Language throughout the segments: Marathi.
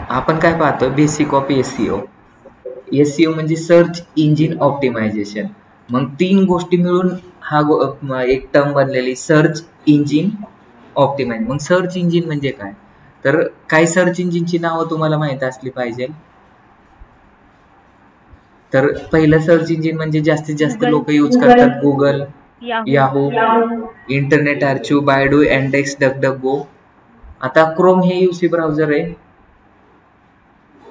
आपण काय पाहतोय बेसिक ऑफ एसईओ. एसईओ म्हणजे सर्च इंजिन ऑप्टिमायझेशन. मग तीन गोष्टी मिळून एक टर्म बनलेली सर्च इंजिन ऑप्टिमाइज. मग सर्च इंजिन म्हणजे काय? तर काही सर्च इंजिनची नावं तुम्हाला माहित असली पाहिजे. तर पहिलं सर्च इंजिन म्हणजे जास्तीत जास्त गुगल, लोक यूज करतात Google, Yahoo. Yahoo, internet archive, Baidu, Yandex, DuckDuckGo. आता क्रोम हे यूसी ब्राउझर आहे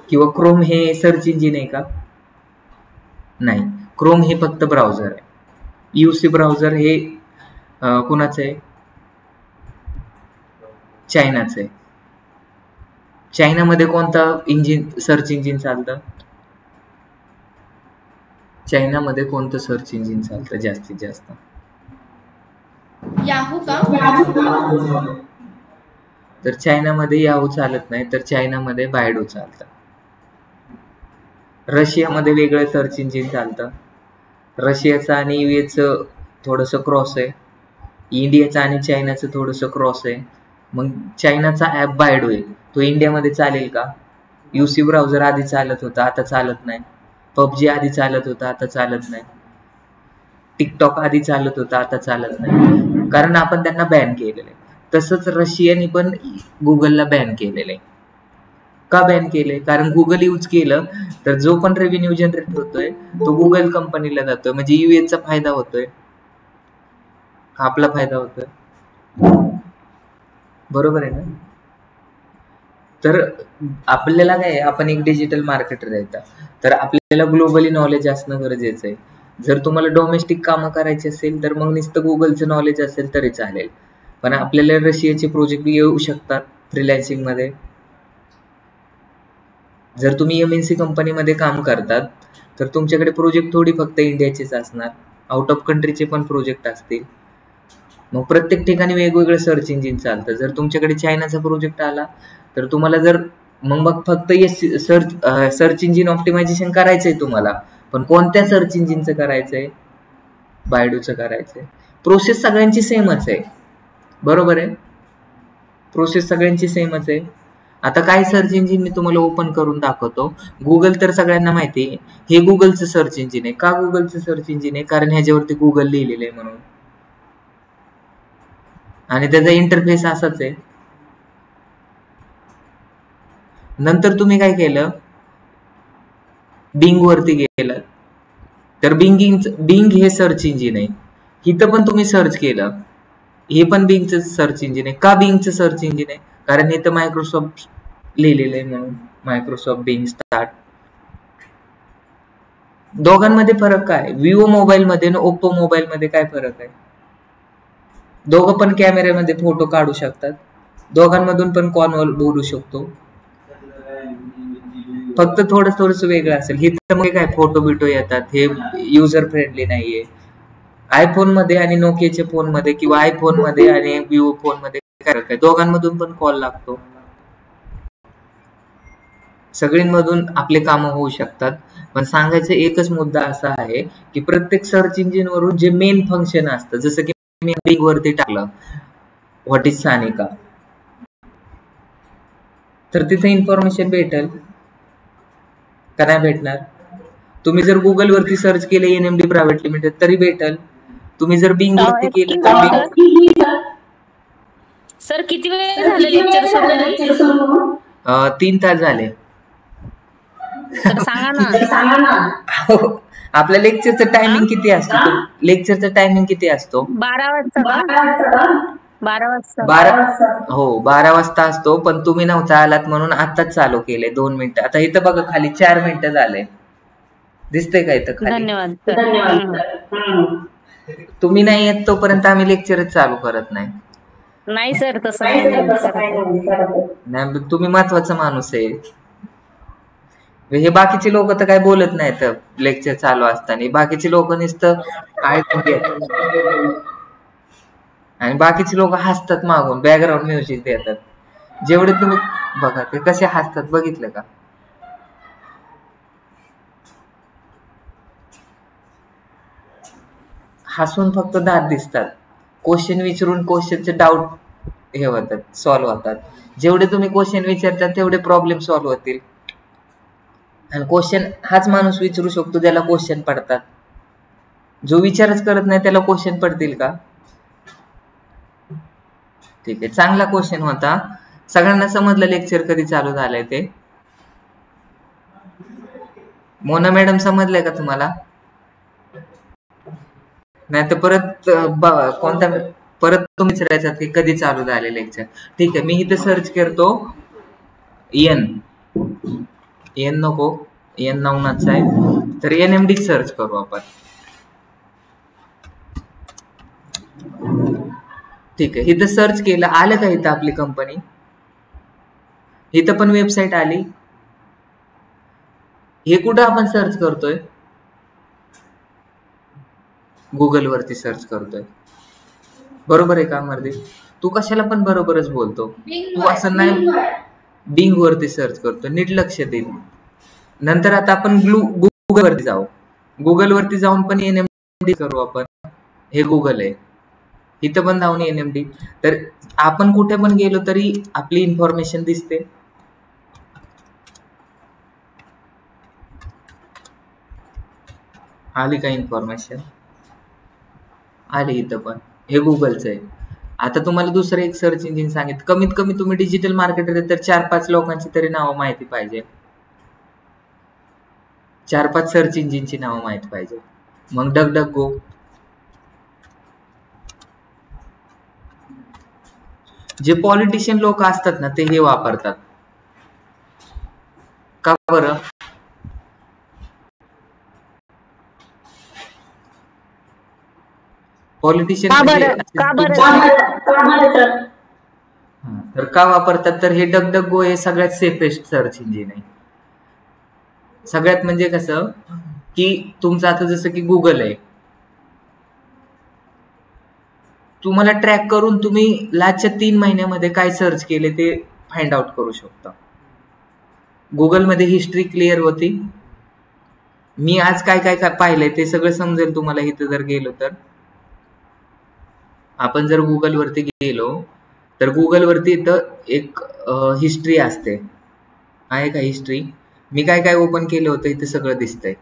किंवा क्रोम हे सर्च इंजिन आहे का? नाही, क्रोम हे फक्त ब्राउझर आहे. यूसी ब्राउझर हे कुणाचं आहे? चायनाचं आहे. चायनामध्ये कोणतं इंजिन सर्च इंजिन चालतं? चायनामध्ये कोणतं सर्च इंजिन चालतं जास्तीत जास्त? याहू का? तर चायनामध्ये याहू चालत नाही, तर चायनामध्ये बायडू चालतं. रशियामध्ये वेगळं सर्च इंजिन चालतं. रशियाचं आणि यूएचं थोडंसं क्रॉस आहे. इंडियाचं आणि चायनाचं थोडंसं क्रॉस आहे. मग चायनाचा ॲप बायडू आहे, तो इंडियामध्ये चालेल का? यूसी ब्राउझर आधी चालत होता, आता चालत नाही. पबजी आधी चालत होता, आता चालत नाही. टिकटॉक आधी चालत होता, आता चालत नाही, कारण आपण त्यांना बॅन केलेलं आहे. तसंच रशियाने पण गुगलला बॅन केलेलं आहे. का बॅन केलंय? कारण गुगल यूज केलं तर जो पण रेव्हेन्यू जनरेट होतोय तो गुगल कंपनीला जातोय, म्हणजे यूएचा फायदा होतोय, आपला फायदा होतोय. बरोबर आहे ना? तर आपल्याला काय, आपण एक डिजिटल मार्केटर आहे, तर आपल्याला ग्लोबली नॉलेज असणं गरजेचं आहे. जर तुम्हाला डोमेस्टिक कामं करायची असेल तर मग नुसतं गुगलचं नॉलेज असेल तरी चालेल, पण आपल्याला रशियाचे प्रोजेक्ट येऊ शकतात फ्रीलान्सिंगमध्ये. जर तुम्ही एमएनसी कंपनीमध्ये काम करतात तर तुमच्याकडे प्रोजेक्ट थोडी फक्त इंडियाचेच असणार, आउट ऑफ कंट्रीचे पण प्रोजेक्ट असतील. मग प्रत्येक ठिकाणी वेगवेगळं सर्च इंजिन चालतं. जर तुमच्याकडे चायनाचा प्रोजेक्ट आला तर तुम्हाला जर मग फक्त सर्च इंजिन ऑप्टिमायझेशन करायचंय तुम्हाला, पण कोणत्या सर्च इंजिनचं करायचंय? बायडूचं करायचंय. प्रोसेस सगळ्यांची सेमच आहे, बरोबर आहे? प्रोसेस सगळ्यांची सेमच आहे. आता काय सर्च इंजिन मी तुम्हाला ओपन करून दाखवतो. गुगल तर सगळ्यांना माहिती आहे, हे गुगलचं सर्च इंजिन आहे. का गुगलचं सर्च इंजिन आहे? कारण ह्याच्यावरती गुगल लिहिलेलं आहे म्हणून, आणि त्याचा इंटरफेस असाच आहे. नंतर तुम्ही काय केलं, बिंग वरती गेलं तर बिंग हे सर्च इंजिन आहे. इथं पण तुम्ही सर्च केलं, हे पण बिंगचं सर्च इंजिन आहे. का बिंगचं सर्च इंजिन आहे? कारण इथं मायक्रोसॉफ्ट लिहिलेलं आहे म्हणून, मायक्रोसॉफ्ट बिंग स्टार्ट. दोघांमध्ये फरक काय? विवो मोबाईल मध्ये आणि ओप्पो मोबाईल मध्ये काय फरक आहे? दोघं पण कॅमेऱ्यामध्ये फोटो काढू शकतात, दोघांमधून पण कॉल बोलू शकतो, फक्त थोडस वेगळं असेल. हे तर मग काय फोटो बिटो येतात, हे युजर फ्रेंडली नाहीये. आयफोन मध्ये आणि नोकियाच्या फोन मध्ये किंवा आयफोन मध्ये आणि विवो फोन मध्ये काय फरक आहे? दोघांमधून पण कॉल लागतो, सगळींमधून आपले कामं होऊ शकतात. पण सांगायचा एकच मुद्दा असा आहे की प्रत्येक सर्च इंजिन वरून जे मेन फंक्शन असतं, जसं की मी बिंग वरती टाकलं व्हॉट इज सानिका, तर तिथे इन्फॉर्मेशन भेटेल का नाही भेटणार? तुम्ही जर गुगल वरती सर्च केले एनएमडी प्रायव्हेट लिमिटेड तरी भेटेल. तुम्ही जर बिंग वरती केलं तर सर किती वेळ झालं लेक्चर सुरू होऊन? 3 तास झाले. तर सांगा ना. आपल्या लेक्चरचं टायमिंग किती असतो? लेक्चरचा टायमिंग किती असतो? 12 वाजता का? 12 वाजता. हो, 12 वाजता असतो, पण तुम्ही नव्हता आलात म्हणून आताच चालू केले 2 मिनिटं. आता इथं बघा खाली 4 मिनिटं झाले, दिसतंय का इथं खाली? धन्यवाद. तुम्ही नाही येत तोपर्यंत आम्ही लेक्चरच चालू करत नाही. नाही सर, तसं नाही. तुम्ही महत्वाचा माणूस आहे. हे बाकीचे लोक तर काय बोलत नाहीत लेक्चर चालू असताना. बाकीचे लोक नुसतं ऐकून घेतात आणि बाकीचे लोक हसतात मागून, बॅकग्राऊंड म्युझिक देतात. जेवढे तुम्ही बघा ते कसे हसतात, बघितलं का? हसून फक्त दात दिसतात. क्वेश्चन विचारून क्वेश्चनचे डाऊट हे होतात, सॉल्व्ह होतात. जेवढे तुम्ही क्वेश्चन विचारता तेवढे प्रॉब्लेम सॉल्व्ह होतील. आणि क्वेश्चन हाच माणूस विचारू शकतो ज्याला क्वेश्चन पडतात. जो विचारच करत नाही त्याला क्वेश्चन पडतील का? ठीक आहे, चांगला क्वेश्चन होता. सगळ्यांना समजलं लेक्चर कधी चालू झालंय ते? मोना मॅडम समजलंय का तुम्हाला? नाही तर परत कोणता परत तुम्ही विचारायचा की कधी चालू झाले लेक्चर. ठीक आहे, मी इथं सर्च करतो एन नको, एन नवनाथचा आहे, तर NMD सर्च करू आपण. ठीक आहे, इथं सर्च केलं, आलं का इथं आपली कंपनी? इथं पण वेबसाईट आली. हे कुठं आपण सर्च करतोय? गुगल वरती सर्च करतोय, बरोबर आहे का मर्दी? तू कशाला पण बरोबरच बोलतो. तू असं नाही, बिंग वरती सर्च करतो, नीट लक्ष दे. नंतर आता आपण गुगल वरती जाऊ. गुगल वरती जाऊन पण NMD करू आपण. हे गुगल आहे, इथं पण जाऊन NMD. तर आपण कुठे पण गेलो तरी आपली इन्फॉर्मेशन दिसते. आली का इन्फॉर्मेशन? आली इथं पण. हे गुगलचं आहे. आता तुम्हाला दुसरं एक सर्च इंजिन सांगितलं. कमीत कमी तुम्ही डिजिटल मार्केटर आहे तर 4-5 लोकांची तरी नावं माहिती पाहिजे. 4-5 सर्च इंजिनची नावं माहिती पाहिजे. मग DuckDuckGo. जे पॉलिटिशियन लोक असतात ना ते हे वापरतात. का बरं? पॉलिटिशियन तर का वापरतात? तर हे DuckDuckGo हे सगळ्यात सेफेस्ट सर्च इंजिन आहे. सगळ्यात म्हणजे कसं की तुमचं आता जसं की गुगल आहे, तुम्हाला ट्रॅक करून तुम्ही लास्टच्या 3 महिन्यामध्ये काय सर्च केले ते फाइंड आउट करू शकता. गुगलमध्ये हिस्ट्री क्लिअर होती. मी आज काय काय पाहिलंय ते सगळं समजेल तुम्हाला इथं जर गेलो तर. आपण जर गुगल वरती गेलो तर गुगल वरती इथं एक हिस्ट्री असते. आहे का हिस्ट्री? मी काय काय ओपन केलं होतं इथे सगळं दिसतंय.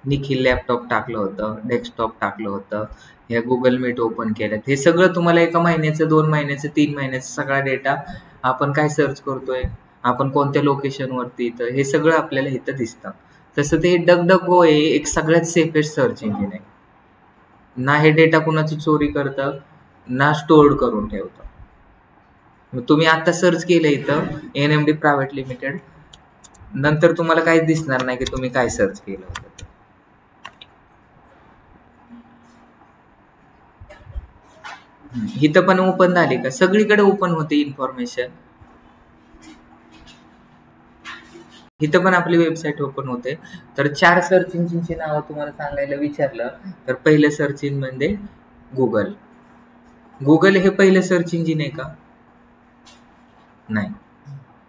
निखिल लॅपटॉप टाकलं होतं, डेस्कटॉप टाकलं होतं, ह्या गुगल मीट ओपन केलं. हे सगळं तुम्हाला 1 महिन्याचं, 2 महिन्याचं, 3 महिन्याचं सगळा डेटा, आपण काय सर्च करतोय, आपण कोणत्या लोकेशनवरती, इथं हे सगळं आपल्याला इथं दिसतं. तसं ते DuckDuckGo हे एक सगळ्यात सेफेस्ट सर्च इंजिन आहे. ना हे डेटा कुणाची चोरी करतं, ना स्टोअर करून ठेवतं. मग तुम्ही आता सर्च केलं इथं NMD प्रायव्हेट लिमिटेड, नंतर तुम्हाला काहीच दिसणार नाही की तुम्ही काय सर्च केलं होतं. इथं पण ओपन झाली का? सगळीकडे ओपन होते इन्फॉर्मेशन. इथं पण आपली वेबसाईट ओपन होते. तर 4 सर्च इंजिनची नावं तुम्हाला सांगायला विचारलं तर पहिलं सर्च इंजिन म्हणजे गुगल. गुगल हे पहिलं सर्च इंजिन आहे का? नाही.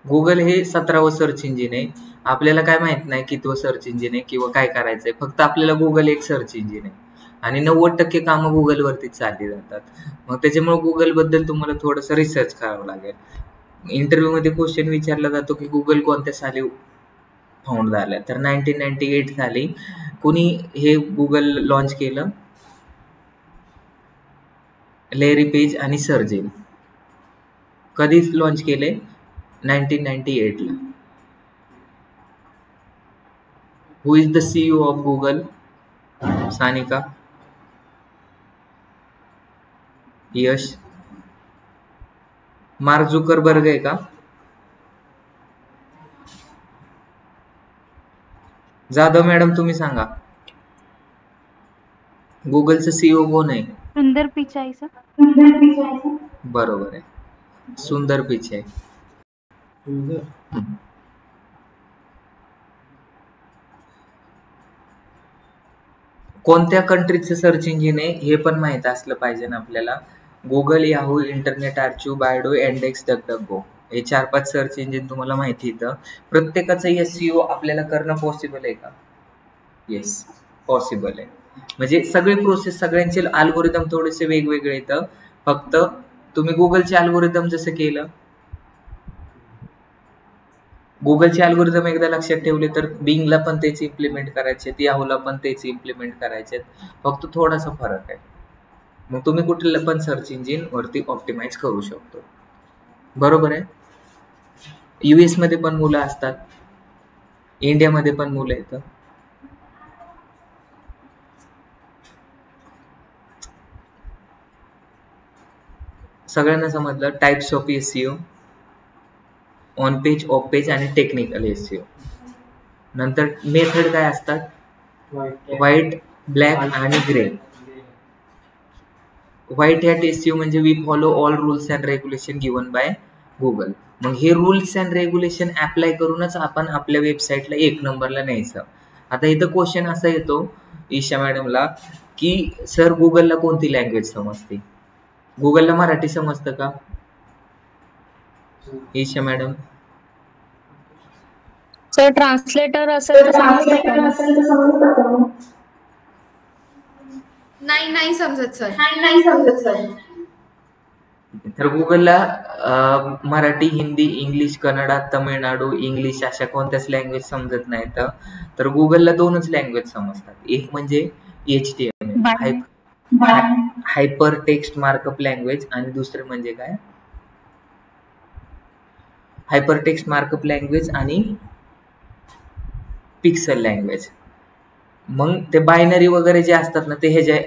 गुगल हे 17वं सर्च इंजिन आहे. आपल्याला काय माहित नाही कितवं सर्च इंजिन आहे किंवा काय करायचंय. फक्त आपल्याला गुगल एक सर्च इंजिन आहे आणि 90% कामं गुगलवरतीच चालली जातात. मग त्याच्यामुळे गुगल बद्दल तुम्हाला थोडंसं रिसर्च करावं लागेल. इंटरव्ह्यू मध्ये क्वेश्चन विचारला जातो की गुगल कोणत्या साली फाउंड झालं, तर 1998 साली. कुणी हे गुगल लॉन्च केलं? लॅरी पेज आणि सर्जेन. कधी लॉन्च केले? 1998 ला. Who is the CEO of Google? Sanika? Yash? Mark Zuckerberg आहे का? जाधव मॅडम तुम्ही सांगा, गुगलचं CEO कोण आहे? सुंदर पिचाई सर. बरोबर आहे, सुंदर पिचाई. कोणत्या कंट्रीचं सर्च इंजिन आहे हे पण माहित असलं पाहिजे ना आपल्याला. Google, Yahoo, internet archive, Baidu, index, DuckDuckGo हे 4-5 सर्च इंजिन तुम्हाला माहिती येतं. प्रत्येकाचं SEO आपल्याला करणं पॉसिबल आहे का? येस, पॉसिबल आहे. म्हणजे सगळी प्रोसेस, सगळ्यांचे अल्गोरिदम थोडेसे वेगवेगळे येतं. फक्त तुम्ही गुगलचे अल्गोरिदम जसं केलं, गुगलचे अल्गोरिदम एकदा लक्षात ठेवले तर बिंगला पण तेच इम्प्लिमेंट करायचे, याहूला पण तेच इम्प्लिमेंट करायचे, फक्त थोडासा फरक आहे. मग तुम्ही कुठलं पण सर्च इंजिन वरती ऑप्टिमाइज करू शकतो. बरोबर आहे. US मध्ये पण मुलं असतात, इंडियामध्ये पण मुलं येतं. सगळ्यांना समजलं types of SEO, on page, off page आणि टेक्निकल SEO. नंतर मेथड काय असतात, व्हाईट, ब्लॅक आणि ग्रे. व्हाईट हॅट SEO म्हणजे we follow all rules and regulation given by Google. मग हे रूल्स अँड रेग्युलेशन अप्लाय करूनच आपण आपल्या वेबसाईटला 1 नंबरला न्यायचं. आता इथं क्वेश्चन असा येतो ईशा मॅडमला की सर गुगलला कोणती लँग्वेज समजते? गुगलला मराठी समजतं का ईशा मॅडम? सर ट्रान्सलेटर असेल तर समजतं का? नाही समजत सर. तर गुगलला मराठी, हिंदी, इंग्लिश, कन्नडा, तमिळनाडू, इंग्लिश अशा कोणत्याच लँग्वेज समजत नाहीत. तर गुगलला 2च लँग्वेज समजतात. एक म्हणजे HTML, hyper text markup language, आणि दुसरे म्हणजे काय, हायपर टेक्स्ट मार्कअप लँग्वेज आणि पिक्सल लँग्वेज. मग ते बायनरी वगैरे जे असतात ना ते ह्याच्या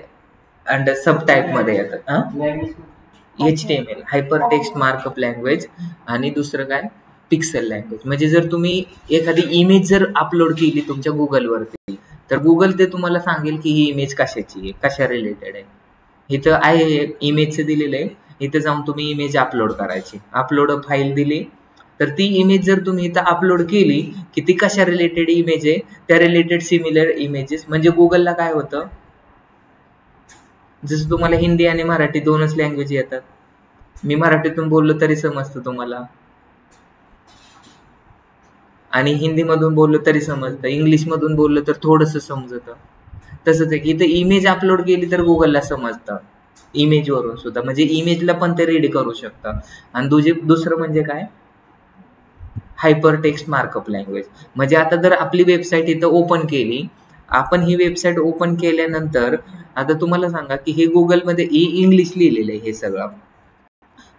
अंडर सब टाईप मध्ये येतात. HTML hyper text markup language आणि दुसरं काय पिक्सल लँग्वेज. म्हणजे जर तुम्ही एखादी इमेज जर अपलोड केली तुमच्या गुगलवरती तर गुगल ते तुम्हाला सांगेल की ही इमेज कशाची आहे, कशा रिलेटेड आहे. इथं आहे इमेजचं दिलेलं आहे, इथं जाऊन तुम्ही इमेज अपलोड करायची. अपलोड फाईल दिली तर ती इमेज जर तुम्ही इथं अपलोड केली की ती कशा रिलेटेड इमेज आहे, त्या रिलेटेड सिमिलर इमेजेस. म्हणजे गुगलला काय होतं, जसं तुम्हाला हिंदी आणि मराठी 2च लँग्वेज येतात. मी मराठीतून बोललो तरी समजतं तुम्हाला, आणि हिंदीमधून बोललो तरी समजतं, इंग्लिशमधून बोललो तर थोडंसं समजतं. तसंच आहे की इथं इमेज अपलोड केली तर गुगलला समजतं इमेजवरून सुद्धा, म्हणजे इमेजला पण ते रीड करू शकतं. आणि दुसरं म्हणजे काय, हायपर टेक्स्ट मार्कअप लँग्वेज. म्हणजे आता जर आपली वेबसाईट इथं ओपन केली, आपण ही वेबसाईट ओपन केल्यानंतर आता तुम्हाला सांगा की हे गुगलमध्ये इंग्लिश लिहिलेलं आहे हे सगळं,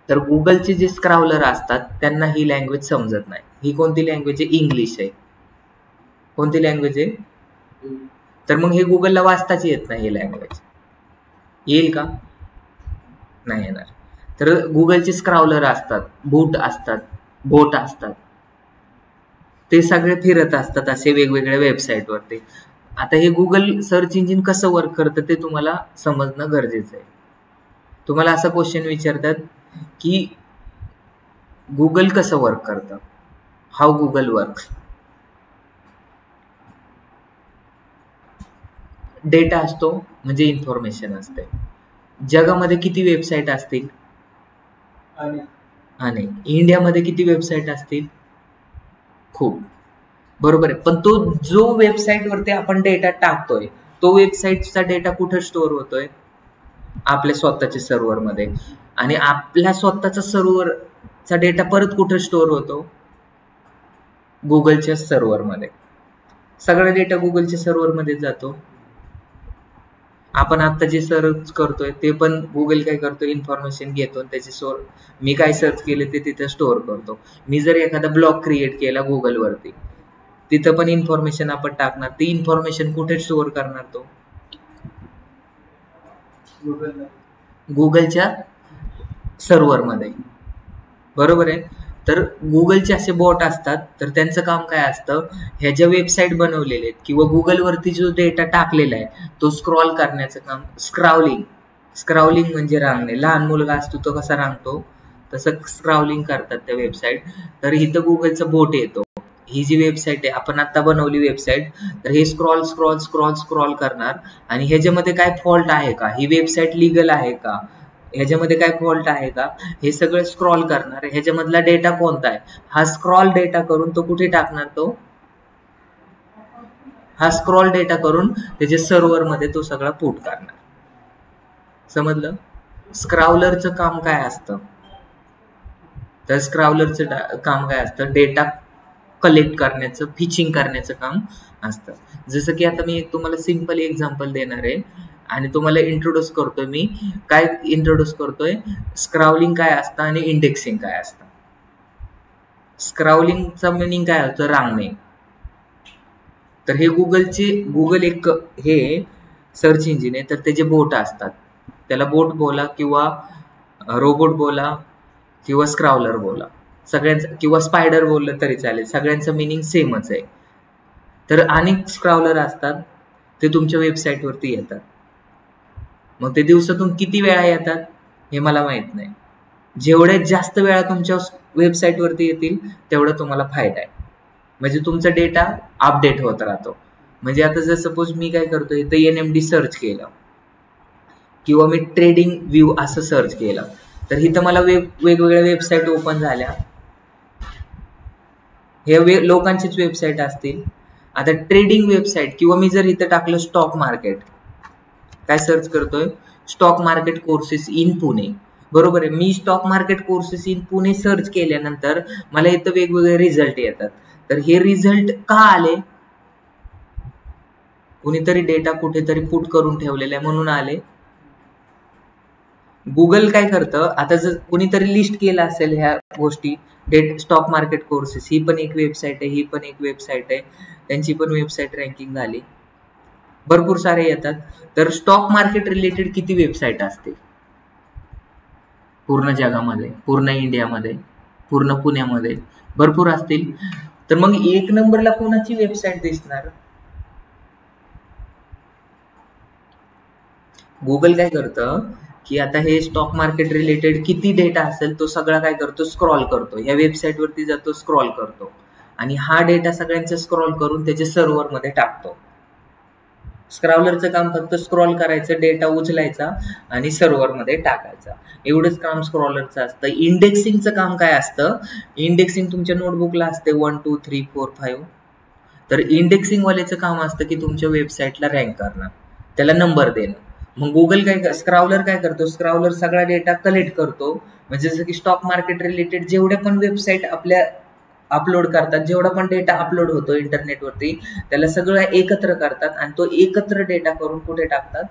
तर गुगलचे जे स्क्रावलर असतात त्यांना ही लँग्वेज समजत नाही. ही कोणती लँग्वेज आहे, इंग्लिश आहे. कोणती लँग्वेज आहे, तर मग हे गुगलला वाचताच येत नाही. ही लँग्वेज येईल का, नाही येणार. तर गुगलचे स्क्रावलर असतात, बोट असतात, ते सगळे फिरत असतात असे वेगवेगळ्या वेबसाईटवरती. आता हे गुगल सर्च इंजिन कसं वर्क करतं ते तुम्हाला समजणं गरजेचं आहे. तुम्हाला असा क्वेश्चन विचारतात की गुगल कसं वर्क करतं, हाऊ गुगल वर्क्स. डेटा असतो म्हणजे इन्फॉर्मेशन असते. जगामध्ये किती वेबसाईट असतील, आणि इंडियामध्ये किती वेबसाईट असतील, खूप. बरोबर आहे. पण तो जो वेबसाईट वरती आपण डेटा टाकतोय तो वेबसाईटचा डेटा कुठे स्टोअर होतोय, आपल्या स्वतःच्या सर्व्हरमध्ये. आणि आपल्या स्वतःचा सर्व्हरचा डेटा परत कुठे स्टोअर होतो, गुगलच्या सर्व्हरमध्ये. सगळा डेटा गुगलच्या सर्व्हरमध्ये जातो. आपण आता जे सर्च करतोय ते पण गुगल काय करतो, इन्फॉर्मेशन घेतो, त्याचे मी काय सर्च केले ते तिथे स्टोअर करतो. मी जर एखादा ब्लॉग क्रिएट केला गुगलवरती, तिथं पण इन्फॉर्मेशन आपण टाकणार. ती इन्फॉर्मेशन कुठे स्टोअर करणार, तो गुगलच्या सर्व्हरमध्ये. बरोबर आहे. तर गुगलचे असे बॉट असतात, तर त्यांचं काम काय असतं, ह्या ज्या वेबसाईट बनवलेले आहेत किंवा गुगलवरती जो डेटा टाकलेला आहे तो स्क्रॉल करण्याचं काम. स्क्रावलिंग म्हणजे रांगणे. लहान मुलगा असतो तो कसा रांगतो तसं स्क्रावलिंग करतात त्या वेबसाईट. तर इथं गुगलचं बोट येतो. ही जी वेबसाईट आहे आपण आता बनवली वेबसाईट, तर हे स्क्रॉल करणार आणि ह्याच्यामध्ये काय फॉल्ट आहे का, ही वेबसाईट लिगल आहे का, ह्याच्यामध्ये काय फॉल्ट आहे का, हे सगळं स्क्रॉल करणार. ह्याच्यामधला डेटा कोणता आहे, हा स्क्रॉल डेटा करून तो कुठे टाकणार, हा त्याच्या सर्व्हरमध्ये तो सगळा पुट करणार. समजलं. स्क्रावलरचं काम काय असतं? तर स्क्रावलरचं काम काय असतं? डेटा कलेक्ट करण्याचं, फिचिंग करण्याचं काम असतं. जसं की आता मी तुम्हाला सिंपल एक्झाम्पल देणार आहे आणि तुम्हाला इंट्रोड्यूस करतोय मी. काय इंट्रोड्यूस करतोय? स्क्रावलिंग काय असतं आणि इंडेक्सिंग काय असतं. स्क्रावलिंगचा मिनिंग काय होतं? रांगणे. तर हे गुगल एक हे सर्च इंजिन आहे, तर त्याचे बोट असतात. त्याला बोट बोला किंवा रोबोट बोला किंवा स्क्रावलर बोला, सगळ्यांचं, किंवा स्पायडर बोललं तरी चालेल, सगळ्यांचं मिनिंग सेमच आहे. तर अनेक स्क्रावलर असतात, ते तुमच्या वेबसाईटवरती येतात. मग ते दिवसातून किती वेळा येतात हे मला माहित नाही. जेवढे जास्त वेळा तुमच्या वेबसाईटवरती येतील तेवढा तुम्हाला फायदा आहे. म्हणजे तुमचा डेटा अपडेट होत राहतो. म्हणजे आता जर सपोज मी काय करतोय, तर NMD सर्च केलं किंवा मी ट्रेडिंग व्यू असं सर्च केलं, तर इथं मला वेगवेगळ्या वेबसाईट ओपन झाल्या. हे लोकांचीच वेबसाईट असतील. आता ट्रेडिंग वेबसाईट, किंवा मी जर इथं टाकलं स्टॉक मार्केट, काय सर्च करतोय? Stock market courses in Pune. बरोबर आहे. मी stock market courses in Pune search केल्यानंतर मला इथं वेगवेगळे रिझल्ट येतात. तर हे रिझल्ट का आले? कुणीतरी डेटा कुठेतरी पुट करून ठेवलेला आहे म्हणून आले. गुगल काय करतं, आता जर कुणीतरी लिस्ट केलं असेल ह्या गोष्टी, स्टॉक मार्केट कोर्सेस, ही पण एक वेबसाईट आहे, ही पण एक वेबसाईट आहे, त्यांची पण वेबसाईट रँकिंग झाली, भरपूर सारे येतात. तर स्टॉक मार्केट रिलेटेड किती वेबसाईट असते पूर्ण जगामध्ये, पूर्ण इंडियामध्ये, पूर्ण पुण्यामध्ये? भरपूर असतील. तर मग एक नंबरला कोणाची वेबसाईट दिसणार? गुगल काय करतं की आता हे स्टॉक मार्केट रिलेटेड किती डेटा असेल तो सगळा काय करतो? स्क्रॉल करतो, या वेबसाईटवरती जातो, स्क्रॉल करतो, आणि हा डेटा सगळ्यांचा स्क्रॉल करून त्याच्या सर्व्हरमध्ये टाकतो. स्क्रॉलरचं काम फक्त स्क्रॉल करायचं, डेटा उचलायचा आणि सर्व्हरमध्ये टाकायचा, एवढंच काम स्क्रॉलरचं असतं. इंडेक्सिंगचं काम काय असतं? इंडेक्सिंग तुमच्या नोटबुकला असते 1 2 3 4 5. तर इंडेक्सिंगवाल्याचं काम असतं की तुमच्या वेबसाईटला रँक करणं, त्याला नंबर देणं. मग गुगल काय, स्क्रावलर काय करतो? स्क्रावलर सगळा डेटा कलेक्ट करतो. म्हणजे जसं की स्टॉक मार्केट रिलेटेड जेवढ्या पण वेबसाईट आपल्या अपलोड करतात, जेवढा पण डेटा अपलोड होतो इंटरनेटवरती, त्याला सगळं एकत्र करतात आणि तो एकत्र डेटा करून कुठे टाकतात?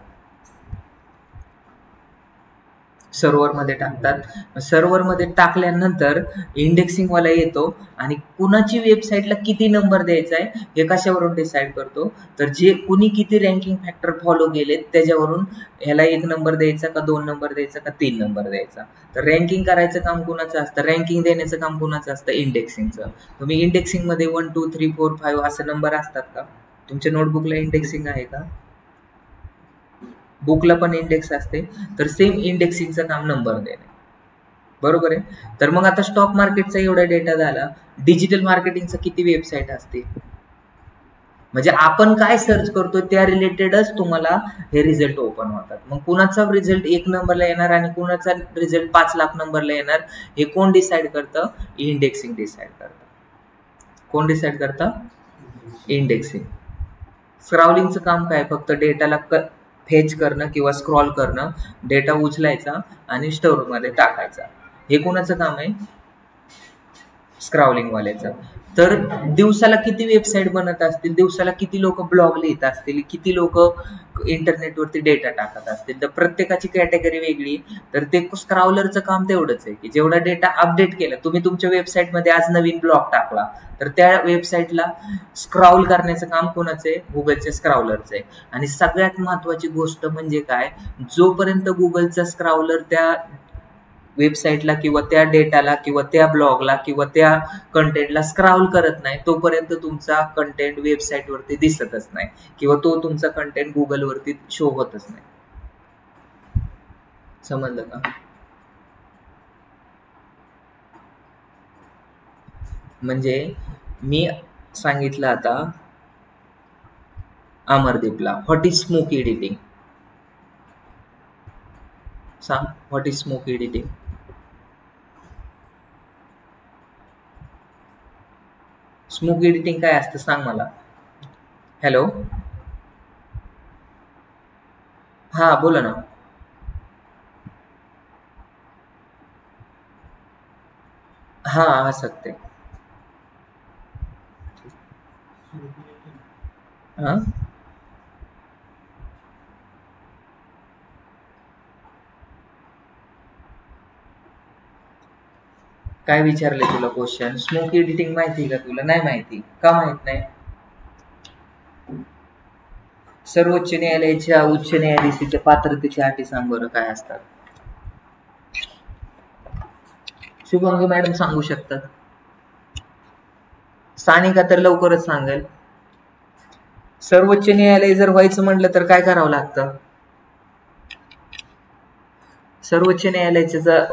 सर्व्हरमध्ये टाकतात. सर्व्हरमध्ये टाकल्यानंतर इंडेक्सिंगवाला येतो आणि कुणाची वेबसाईटला किती नंबर द्यायचा आहे हे कशावरून डिसाईड करतो? तर जे कुणी किती रँकिंग फॅक्टर फॉलो केलेत त्याच्यावरून ह्याला 1 नंबर द्यायचा का 2 नंबर द्यायचा का 3 नंबर द्यायचा. तर रँकिंग करायचं काम कुणाचं असतं? रँकिंग देण्याचं काम कुणाचं असतं? इंडेक्सिंगचं. तुम्ही इंडेक्सिंगमध्ये 1 2 3 4 5 असे नंबर असतात का? तुमच्या नोटबुकला इंडेक्सिंग आहे का? बुकला पण इंडेक्स असते. तर सेम इंडेक्सिंगचं काम नंबर देणे. बरोबर आहे. तर मग आता स्टॉक मार्केटचा एवढा डेटा झाला, डिजिटल मार्केटिंगचा किती वेबसाईट असते? म्हणजे आपण काय सर्च करतो त्या रिलेटेडच तुम्हाला हे रिझल्ट ओपन होतात. मग कुणाचा रिझल्ट 1 नंबरला येणार आणि कुणाचा रिझल्ट 5 लाख नंबरला येणार हे कोण डिसाईड करतं? इंडेक्सिंग डिसाईड करतं. कोण डिसाईड करतं? इंडेक्सिंग. स्क्रॉलिंगचं काम काय? फक्त डेटाला फेच करणं किंवा स्क्रॉल करणं, डेटा उचलायचा आणि स्टोअरमध्ये टाकायचा. हे कोणाचं काम आहे? स्क्रॉलिंगवाल्याचं. तर दिवसाला किती वेबसाईट बनत असतील, दिवसाला किती लोक ब्लॉग लिहित असतील, किती लोक इंटरनेटवरती डेटा टाकत असतील, तर प्रत्येकाची कॅटेगरी वेगळी. तर ते स्क्रॉलरचं काम तेवढंच आहे की जेवढा डेटा अपडेट केला, तुम्ही तुमच्या वेबसाईटमध्ये आज नवीन ब्लॉग टाकला, तर त्या वेबसाईटला स्क्रॉल करण्याचं काम कोणाचं आहे? गुगलच्या स्क्रॉलरचं आहे. आणि सगळ्यात महत्वाची गोष्ट म्हणजे काय? जोपर्यंत गुगलचा स्क्रॉलर त्या वेबसाईटला किंवा त्या डेटाला किंवा त्या ब्लॉगला किंवा त्या कंटेंटला स्क्रॉल करत नाही, तोपर्यंत तुमचा कंटेंट वेबसाईटवरती दिसतच नाही किंवा तो तुमचा कंटेंट गुगलवरती शो होतच नाही. समजलं का? म्हणजे मी सांगितलं आता अमरदीपला, व्हॉट इज स्मोक एडिटिंग? सांग, what is smoke editing? Smoke editing काय असतं सांग मला. हॅलो, हा बोला ना. हाँ आ सकते। हाँ काय विचारले तुला क्वेश्चन? स्मोक एडिटिंग माहिती का तुला? नाही माहिती का? माहित नाही? सर्वोच्च न्यायालयाच्या उच्च न्यायाधीशाच्या पात्रतेच्या अटी सांग बरं काय असतात? शुभांगी मॅडम सांगू शकतात. सानिका तर लवकरच सांगेल. सर्वोच्च न्यायालय जर व्हायचं म्हटलं तर काय करावं लागतं? सर्वोच्च न्यायालयाचे जर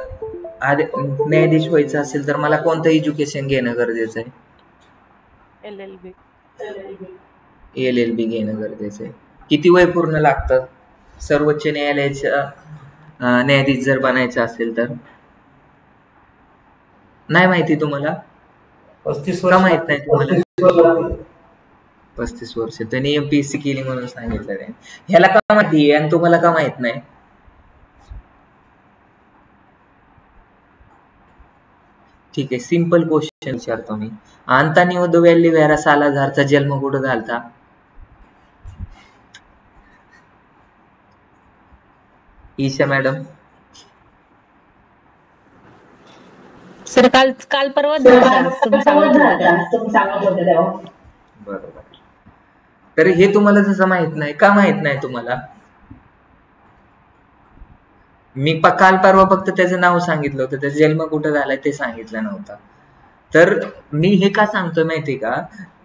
न्यायाधीश व्हायचं असेल तर मला कोणतं एज्युकेशन घेणं गरजेचं आहे? LLB. LLB घेणं गरजेचं आहे. किती वय पूर्ण लागतं सर्वोच्च न्यायालयाच्या न्यायाधीश जर बनायचं असेल तर? नाही माहिती तुम्हाला? 35 का वर्ष माहित नाही तुम्हाला? 35 35 वर्ष. त्यांनी MPSC केली म्हणून सांगितलं रे. ह्याला का माहिती आहे आणि तुम्हाला का माहित नाही? ठीक आहे, सिंपल क्वेश्चन विचारतो मी. अंतोनियो द व्हॅलिव्हेरा सालाझारचा जन्म कुठं झालता? ईशा मॅडम. सर काल परवा झाला, तुम्ही सांगत होते तेव्हा. बरोबर. तर हे तुम्हाला जसं माहित नाही, का माहित नाही तुम्हाला? मी काल परवा फक्त त्याचं नाव सांगितलं होतं, त्याचा जन्म कुठं झालाय ते सांगितलं नव्हतं. तर मी हे का सांगतोय माहितीये का?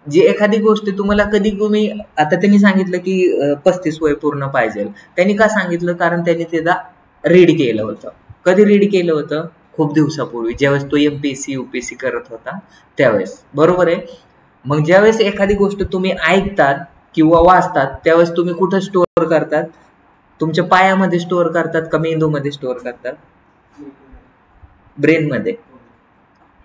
जी एखादी गोष्ट तुम्हाला कधी तुम्ही आता त्यांनी सांगितलं की 35 वय पूर्ण पाहिजे. त्यांनी का सांगितलं? कारण त्यांनी त्याला रीड केलं होतं. कधी रीड केलं होतं? खूप दिवसापूर्वी, ज्यावेळेस तो MPSC UPSC करत होता त्यावेळेस. बरोबर आहे. मग ज्यावेळेस एखादी गोष्ट तुम्ही ऐकतात किंवा वाचतात त्यावेळेस तुम्ही कुठं स्टोअर करतात? तुमच्या पायामध्ये स्टोअर करतात का मेंदूमध्ये स्टोअर करतात? ब्रेन मध्ये.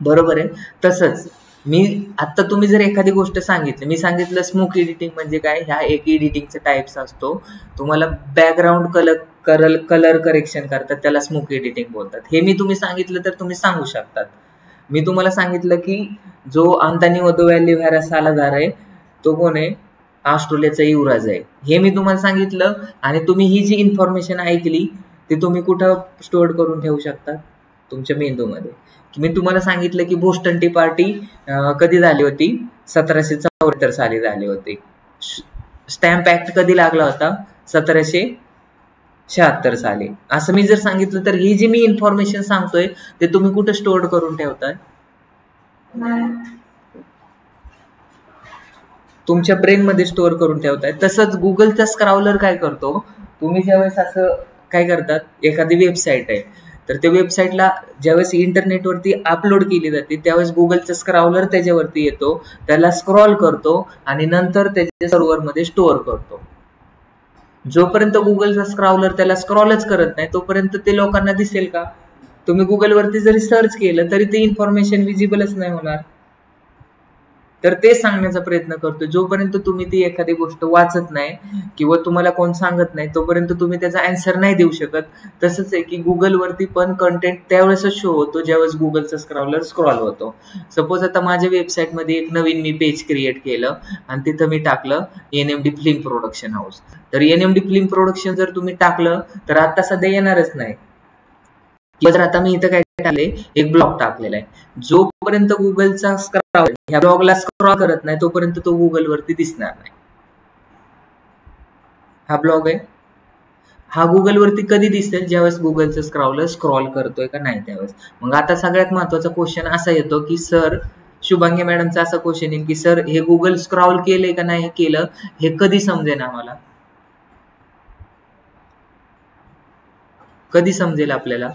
बरोबर आहे. तसंच मी आता तुम्ही जर एखादी गोष्ट सांगितली, मी सांगितलं स्मोक एडिटिंग म्हणजे काय? ह्या एक एडिटिंगचा टाइप्स असतो. तुम्हाला बॅकग्राऊंड कलर करेक्शन करतात, त्याला स्मोक एडिटिंग बोलतात. हे मी तुम्ही सांगितलं तर तुम्ही सांगू शकतात. मी तुम्हाला सांगितलं की जो अंतोनियो द व्हॅलिव्हेरा सालाझार आहे तो कोण आहे? ऑस्ट्रेलियाचा युवराज आहे. हे मी तुम्हाला सांगितलं आणि तुम्ही ही जी इन्फॉर्मेशन ऐकली ती तुम्ही कुठं स्टोअर करून ठेवू शकता? तुमच्या मेंदूमध्ये. मी तुम्हाला सांगितलं की बोस्टन टी पार्टी कधी झाली होती? 1774 साली झाली होती. स्टॅम्प ऍक्ट कधी लागला होता? 1776 साली. असं मी जर सांगितलं तर ही जी मी इन्फॉर्मेशन सांगतोय ते तुम्ही कुठं स्टोअर करून ठेवताय? तुमच्या ब्रेन मध्ये स्टोअर करून ठेवताय. तसंच गुगलचा स्क्राउलर काय करतो? तुम्ही ज्यावेळेस असं काय करतात, एखादी वेबसाईट आहे तर त्या वेबसाईटला ज्यावेळेस इंटरनेटवरती अपलोड केली जाते त्यावेळेस गुगलचा स्क्राउलर त्याच्यावरती येतो, त्याला स्क्रॉल करतो आणि नंतर त्याच्या सर्व्हरमध्ये स्टोअर करतो. जोपर्यंत गुगलचा स्क्राउलर त्याला स्क्रॉलच करत नाही तोपर्यंत ते लोकांना दिसेल का? तुम्ही गुगलवरती जरी सर्च केलं तरी ते इन्फॉर्मेशन विजिबलच नाही होणार. तर ते सांगण्याचा प्रयत्न करतो. जोपर्यंत तुम्ही ती एखादी गोष्ट वाचत नाही किंवा तुम्हाला कोण सांगत नाही तोपर्यंत तुम्ही त्याचा आन्सर नाही देऊ शकत. तसंच आहे की गुगलवरती पण कंटेंट त्यावेळेसच शो होतो ज्यावेळेस गुगलचा स्क्रॉलर स्क्रॉल होतो. सपोज आता माझ्या वेबसाईटमध्ये एक नवीन मी पेज क्रिएट केलं आणि तिथं मी टाकलं NMD फिल्म प्रोडक्शन हाऊस. तर NMD फिल्म प्रोडक्शन जर तुम्ही टाकलं तर आता सध्या येणारच नाही. तर आता मी इथं काय टाकले, एक ब्लॉग टाकलेला आहे. जोपर्यंत गुगलचा स्क्रॉल ह्या ब्लॉगला स्क्रॉल करत नाही तोपर्यंत तो गुगल वरती दिसणार नाही. हा ब्लॉग आहे, हा गुगल वरती कधी दिसेल? ज्यावेळेस गुगलचा स्क्रॉलर स्क्रॉल करतोय का नाही त्यावेळेस. मग आता सगळ्यात महत्वाचा क्वेश्चन असा येतो की सर, शुभांगी मॅडमचा असा क्वेश्चन येईल की सर हे गुगल स्क्रॉल केलंय का नाही केलं हे कधी समजेल आम्हाला? कधी समजेल आपल्याला?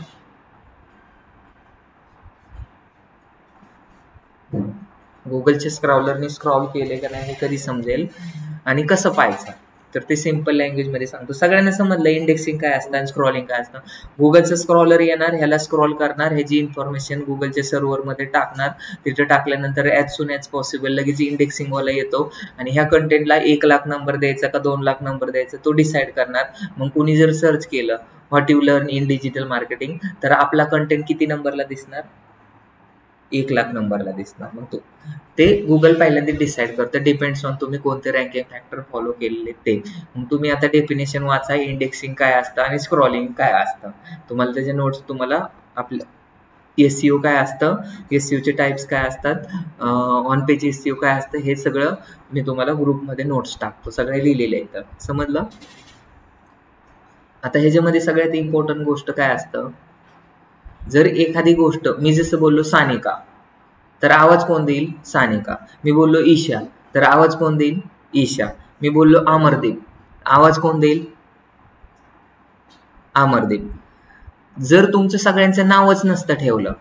गुगलच्या स्क्रॉलरने स्क्रॉल केले का नाही हे कधी समजेल आणि कसं पाहायचं? तर ते सिंपल लँग्वेज मध्ये सांगतो. सगळ्यांना समजलं इंडेक्सिंग काय असतं आणि स्क्रॉलिंग काय असतं. गुगलचं स्क्रॉलर येणार, ह्याला स्क्रॉल करणार, ह्याची इन्फॉर्मेशन गुगलच्या सर्व्हरमध्ये टाकणार. तिथे टाकल्यानंतर ॲज सून ॲज पॉसिबल लगेच इंडेक्सिंग वाला येतो आणि ह्या कंटेंटला 1,00,000 नंबर द्यायचा का 2,00,000 नंबर द्यायचा तो डिसाईड करणार. मग कुणी जर सर्च केलं what you learn in digital marketing तर आपला कंटेंट किती नंबरला दिसणार? 1,00,000 नंबरला दिसणार. मग ते गुगल पहिल्यांदा डिसाईड करतं, डिपेंड्स ऑन तुम्ही कोणते रँकिंग फॅक्टर फॉलो केलेले ते. मग तुम्ही आता डेफिनेशन वाचा, इंडेक्सिंग काय असतं आणि स्क्रॉलिंग काय असतं. तुम्हाला त्याचे नोट्स तुम्हाला आपलं SEO काय असतं, SEOचे टाईप्स काय असतात, ऑन पेज SEO काय असतं, हे सगळं मी तुम्हाला ग्रुपमध्ये नोट्स टाकतो, सगळे लिहिलेले आहेत. समजलं? आता ह्याच्यामध्ये सगळ्यात इम्पॉर्टंट गोष्ट काय असतं, जर एखादी गोष्ट मी जसं बोललो सानिका, तर आवाज कोण देईल? सानिका. मी बोललो ईशा, तर आवाज कोण देईल? ईशा. मी बोललो अमरदीप, आवाज कोण देईल? अमरदीप. जर तुमचं सगळ्यांचं नावच नसतं ठेवलं,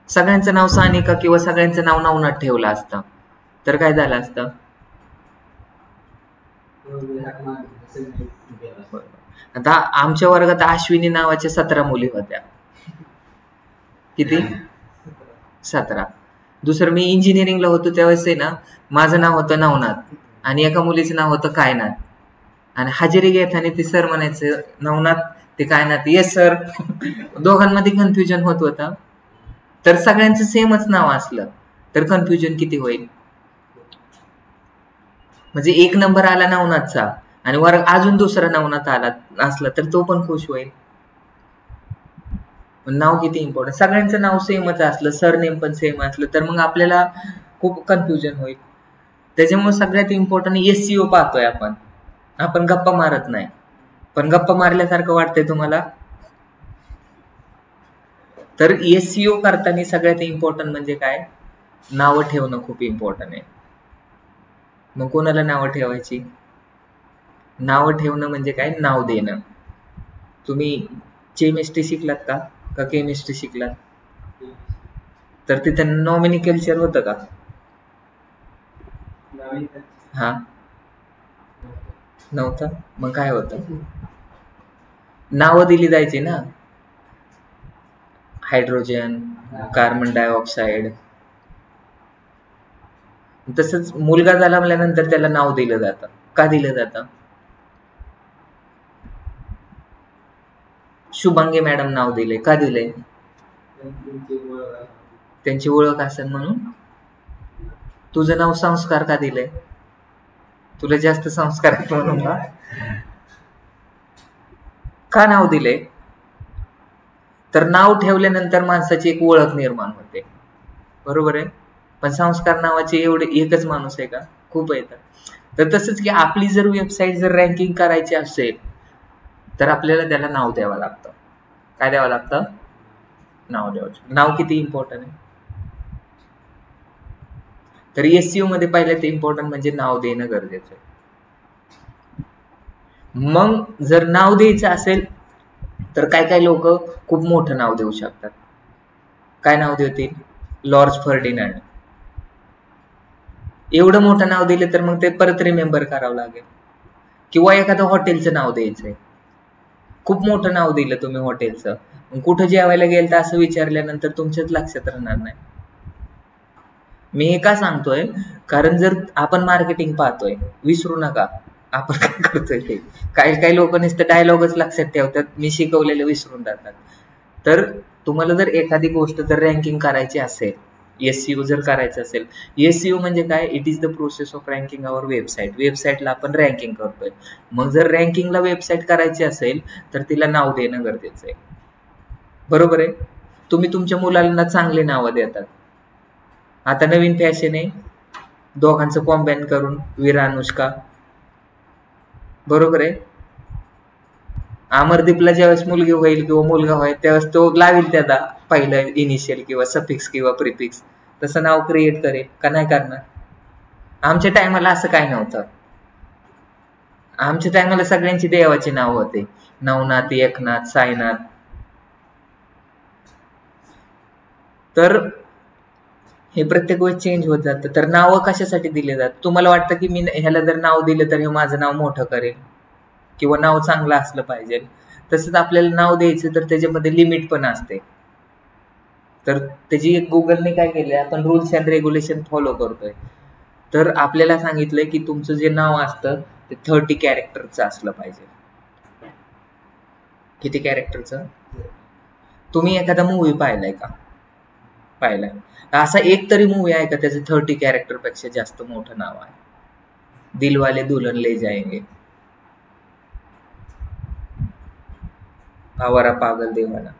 सगळ्यांचं नाव सानिका किंवा सगळ्यांचं नाव नवनाथ ठेवलं असतं, तर काय झालं असतं? आता आमच्या वर्गात अश्विनी नावाच्या 17 मुली होत्या. किती? 17. दुसरं मी इंजिनिअरिंगला होतो त्यावेळेस आहे ना, माझं नाव होतं नवनाथ आणि एका मुलीचं नाव होतं कायनाथ. आणि हजेरी घेताना ते सर म्हणायचं नवनाथ ते कायनाथ, येस सर. दोघांमध्ये कन्फ्युजन होत होता. तर सगळ्यांचं सेमच नाव असलं तर कन्फ्युजन किती होईल? म्हणजे 1 नंबर आला नवनाथचा आणि वर्ग अजून दुसरा नवनाथ आला असला तर तो पण खुश होईल. नाव किती इम्पॉर्टंट. सगळ्यांचं नाव सेमच असलं, सरनेम पण सेम असलं तर मग आपल्याला खूप कन्फ्युजन होईल. त्याच्यामुळे सगळ्यात इम्पॉर्टंट SEO पाहतोय आपण गप्पा मारत नाही, पण गप्पा मारल्यासारखं वाटतंय तुम्हाला. तर SEO करताना सगळ्यात इम्पॉर्टंट म्हणजे काय? नावं ठेवणं खूप इम्पॉर्टंट आहे. मग कोणाला नावं ठेवायची? नावं ठेवणं म्हणजे काय? नाव देणं. तुम्ही केमिस्ट्री शिकलात का केमिस्ट्री शिकलात? तर तिथं नॉमिनी कल्चर होतं का? हा, नव्हतं. मग काय होतं? नावं दिली जायची ना, हायड्रोजन, कार्बन डायऑक्साइड. तसंच मुलगा झाला म्हणल्यानंतर त्याला नाव दिलं जातं. का दिलं जातं? शुभांगी मॅडम नाव दिले, का दिले? त्यांची ओळख असेल म्हणून. तुझं नाव संस्कार का दिलंय? तुला जास्त संस्कार आहेत म्हणून का नाव दिले? तर नाव ठेवल्यानंतर माणसाची एक ओळख निर्माण होते, बरोबर आहे. पण संस्कार नावाचे एवढे एकच माणूस आहे का? खूप येतात. तर तसंच की आपली जर वेबसाईट जर रँकिंग करायची असेल तर आपल्याला त्याला नाव द्यावं लागतं. काय द्यावं लागतं? नाव द्यावं. नाव किती इम्पॉर्टंट आहे. तर SEO मध्ये पहिल्यात इम्पॉर्टंट म्हणजे नाव देणं गरजेचं आहे. मग जर नाव द्यायचं असेल तर काय लोक खूप मोठं नाव देऊ शकतात. काय नाव देतील? Lord Ferdinand. एवढं मोठं नाव दिलं तर मग ते परत रिमेंबर करावं लागेल. किंवा एखादं हॉटेलचं नाव द्यायचंय, खूप मोठं नाव दिलं तुम्ही हॉटेलचं, कुठं जेवायला गेलं तर असं विचारल्यानंतर तुमच्याच लक्षात राहणार नाही. मी हे का सांगतोय, कारण जर आपण मार्केटिंग पाहतोय, विसरू नका आपण काय करतोय ते. काही लोक नुसतं डायलॉगच लक्षात ठेवतात, मी शिकवलेलं विसरून जातात. तर तुम्हाला जर एखादी गोष्ट जर रँकिंग करायची असेल, SEO जर करायचं असेल, SEO म्हणजे काय? It is the process of ranking our website. वेबसाईटला आपण रँकिंग करतोय. मग जर रँकिंगला वेबसाईट करायची असेल तर तिला नाव देणं गरजेचं आहे, बरोबर आहे. तुम्ही तुमच्या मुलांना चांगले नावं देतात. आता नवीन फॅशन आहे दोघांचं कॉम्बाईन करून वीर अनुष्का, बरोबर आहे. अमरदीपला ज्यावेळेस मुलगी होईल किंवा मुलगा होईल त्यावेळेस तो लावेल त्याला पहिलं इनिशियल किंवा सफिक्स किंवा प्रिफिक्स, तसं नाव क्रिएट करेल का नाही करणार? आमच्या टायमाला असं काय नव्हतं. आमच्या टायमाला सगळ्यांची देवाची नाव होते, नवनाथ, एकनाथ, साईनाथ. तर हे प्रत्येक वेळेस चेंज होत जातं. तर नावं कशासाठी दिले जातात? तुम्हाला वाटतं की मी ह्याला जर नाव दिलं तर हे माझं नाव मोठं करेल किंवा नाव चांगलं असलं पाहिजे. तसंच आपल्याला नाव द्यायचं तर त्याच्यामध्ये लिमिट पण असते. तर त्याची एक गुगलने काय केलंय, आपण रूल्स अँड रेग्युलेशन फॉलो करतोय. तर आपल्याला सांगितलंय की तुमचं जे नाव असतं ते 30 कॅरेक्टरचं असलं पाहिजे. किती कॅरेक्टरचं? तुम्ही एखादा मूवी पाहिलाय का? पाहिलाय. असा एक तरी मूवी आहे का त्याचं 30 कॅरेक्टर पेक्षा जास्त मोठं नाव आहे? दिलवाले दुल्हन ले जाएंगे, आवारा पागल देवाना.